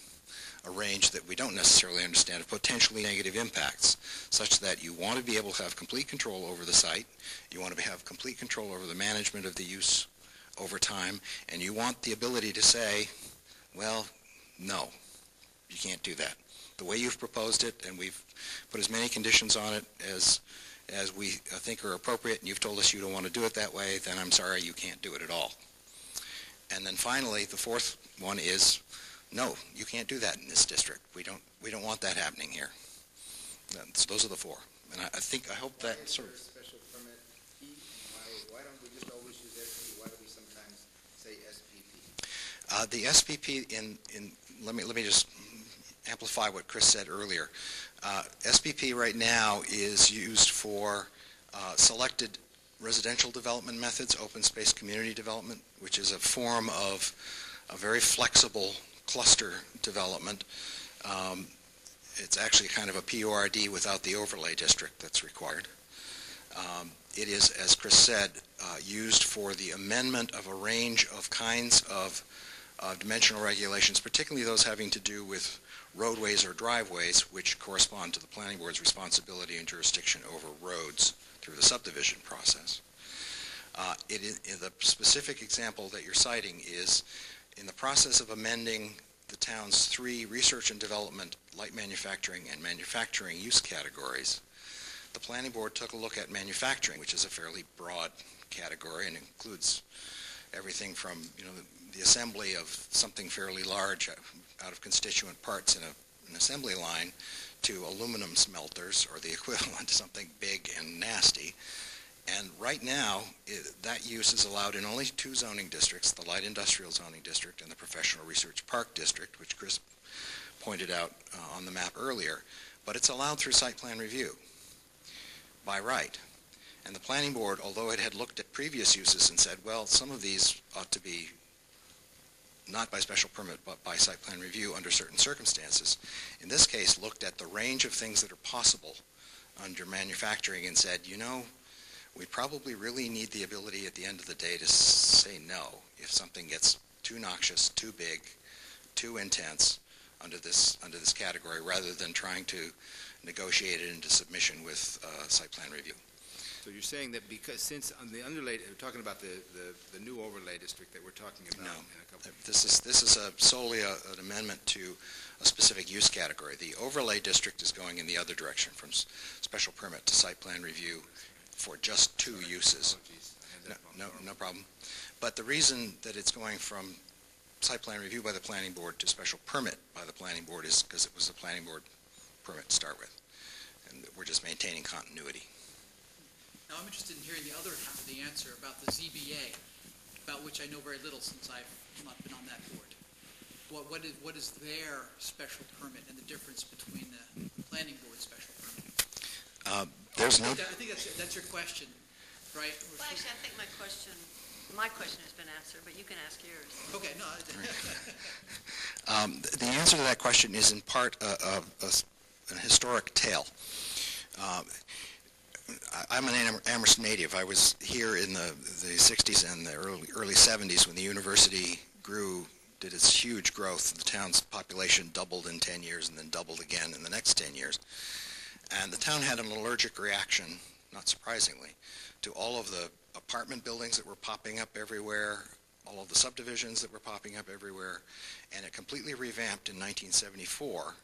a range that we don't necessarily understand, of potentially negative impacts, such that you want to be able to have complete control over the site, you want to have complete control over the management of the use over time, and you want the ability to say, well, no, you can't do that. The way you've proposed it, and we've put as many conditions on it as we think are appropriate, and you've told us you don't want to do it that way, then I'm sorry, you can't do it at all. And then finally, the fourth one is, no, you can't do that in this district. We don't want that happening here. So those are the 4. And I hope that sort of... Special permit P? Why don't we just always use SP? Why do we sometimes say SPP? The SPP let me just amplify what Chris said earlier. SPP right now is used for selected residential development methods, open space community development, which is a form of a very flexible cluster development. It's actually kind of a PORD without the overlay district that's required. It is, as Chris said, used for the amendment of a range of kinds of dimensional regulations, particularly those having to do with roadways or driveways, which correspond to the planning board's responsibility and jurisdiction over roads through the subdivision process. The specific example that you're citing is in the process of amending the town's 3 research and development, light manufacturing, and manufacturing use categories, the planning board took a look at manufacturing, which is a fairly broad category and includes everything from, the assembly of something fairly large out of constituent parts in an assembly line to aluminum smelters, or the equivalent, something big and nasty. And right now, that use is allowed in only 2 zoning districts, the light industrial zoning district and the professional research park district, which Chris pointed out on the map earlier. But it's allowed through site plan review by right. And the planning board, although it had looked at previous uses and said, well, some of these ought to be not by special permit, but by site plan review under certain circumstances, in this case looked at the range of things that are possible under manufacturing and said, we probably really need the ability at the end of the day to say no if something gets too noxious, too big, too intense under this category, rather than trying to negotiate it into submission with site plan review. So you're saying that since on the underlay, we're talking about the new overlay district that we're talking about. No, in a couple of this is solely an amendment to a specific use category. The overlay district is going in the other direction, from special permit to site plan review for just 2 uses. No problem. But the reason that it's going from site plan review by the planning board to special permit by the planning board is because it was the planning board permit to start with. And we're just maintaining continuity. Now, I'm interested in hearing the other half of the answer about the ZBA, about which I know very little since I've not been on that board. What is their special permit and the difference between the planning board special permit? There's no... I think that's your question, right? Well, actually, I think my question has been answered, but you can ask yours. Okay, no. The answer to that question is in part a historic tale. I'm an Amherst native. I was here in the 60s and the early 70s when the university did its huge growth. The town's population doubled in 10 years and then doubled again in the next 10 years. And the town had an allergic reaction, not surprisingly, to all of the apartment buildings that were popping up everywhere, all of the subdivisions that were popping up everywhere, and it completely revamped in 1974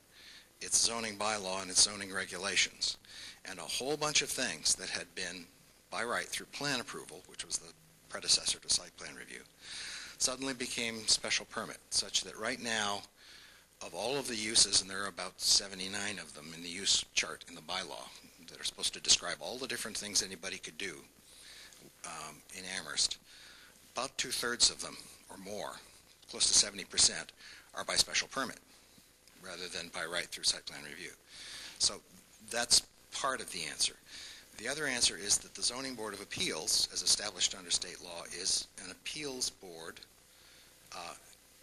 its zoning bylaw and its zoning regulations. And a whole bunch of things that had been by right through plan approval, which was the predecessor to site plan review, suddenly became special permit, such that right now, of all of the uses, and there are about 79 of them in the use chart in the bylaw that are supposed to describe all the different things anybody could do in Amherst, about 2/3 of them or more, close to 70%, are by special permit rather than by right through site plan review. So that's part of the answer. The other answer is that the Zoning Board of Appeals, as established under state law, is an appeals board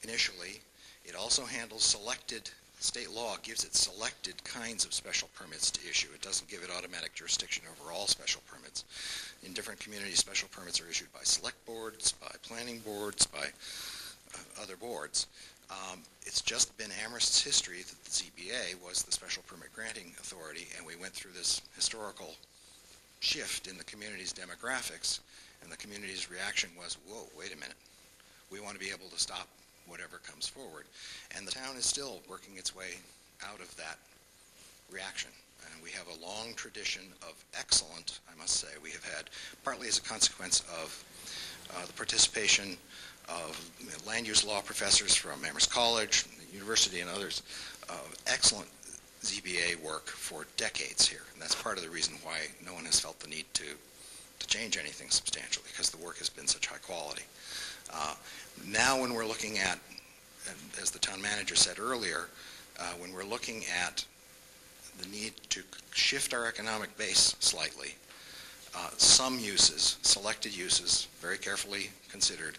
initially. It also handles selected, state law gives it selected kinds of special permits to issue. It doesn't give it automatic jurisdiction over all special permits. In different communities, special permits are issued by select boards, by planning boards, by other boards. It's just been Amherst's history that the ZBA was the special permit granting authority, and we went through this historical shift in the community's demographics, and the community's reaction was, whoa, wait a minute. We want to be able to stop whatever comes forward. And the town is still working its way out of that reaction. And we have a long tradition of excellent, I must say, we have had, partly as a consequence of the participation of land use law professors from Amherst College, the university, and others, excellent ZBA work for decades here. And that's part of the reason why no one has felt the need to change anything substantially, because the work has been such high quality. Now when we're looking at, as the town manager said earlier, when we're looking at the need to shift our economic base slightly, some uses, selected uses, very carefully considered,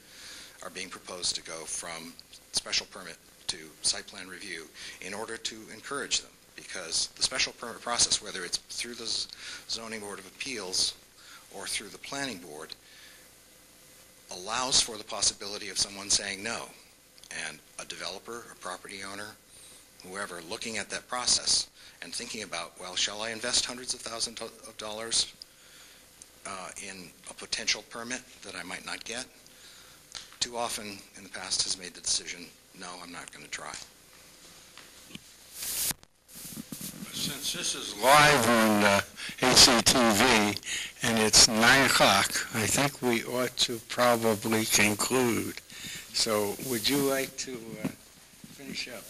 are being proposed to go from special permit to site plan review in order to encourage them, because the special permit process, whether it's through the Zoning Board of Appeals or through the Planning Board, allows for the possibility of someone saying no, and a developer, a property owner, whoever, looking at that process and thinking about, well, shall I invest hundreds of thousands of dollars in a potential permit that I might not get? Too often in the past has made the decision, no, I'm not going to try. Since this is live on HCTV and it's 9 o'clock, I think we ought to probably conclude. So would you like to finish up?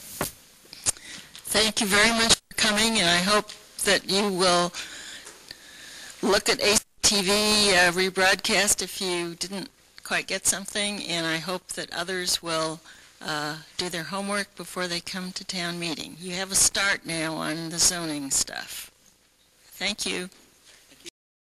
Thank you very much for coming, and I hope that you will look at HCTV rebroadcast if you didn't quite get something, and I hope that others will do their homework before they come to town meeting. You have a start now on the zoning stuff. Thank you.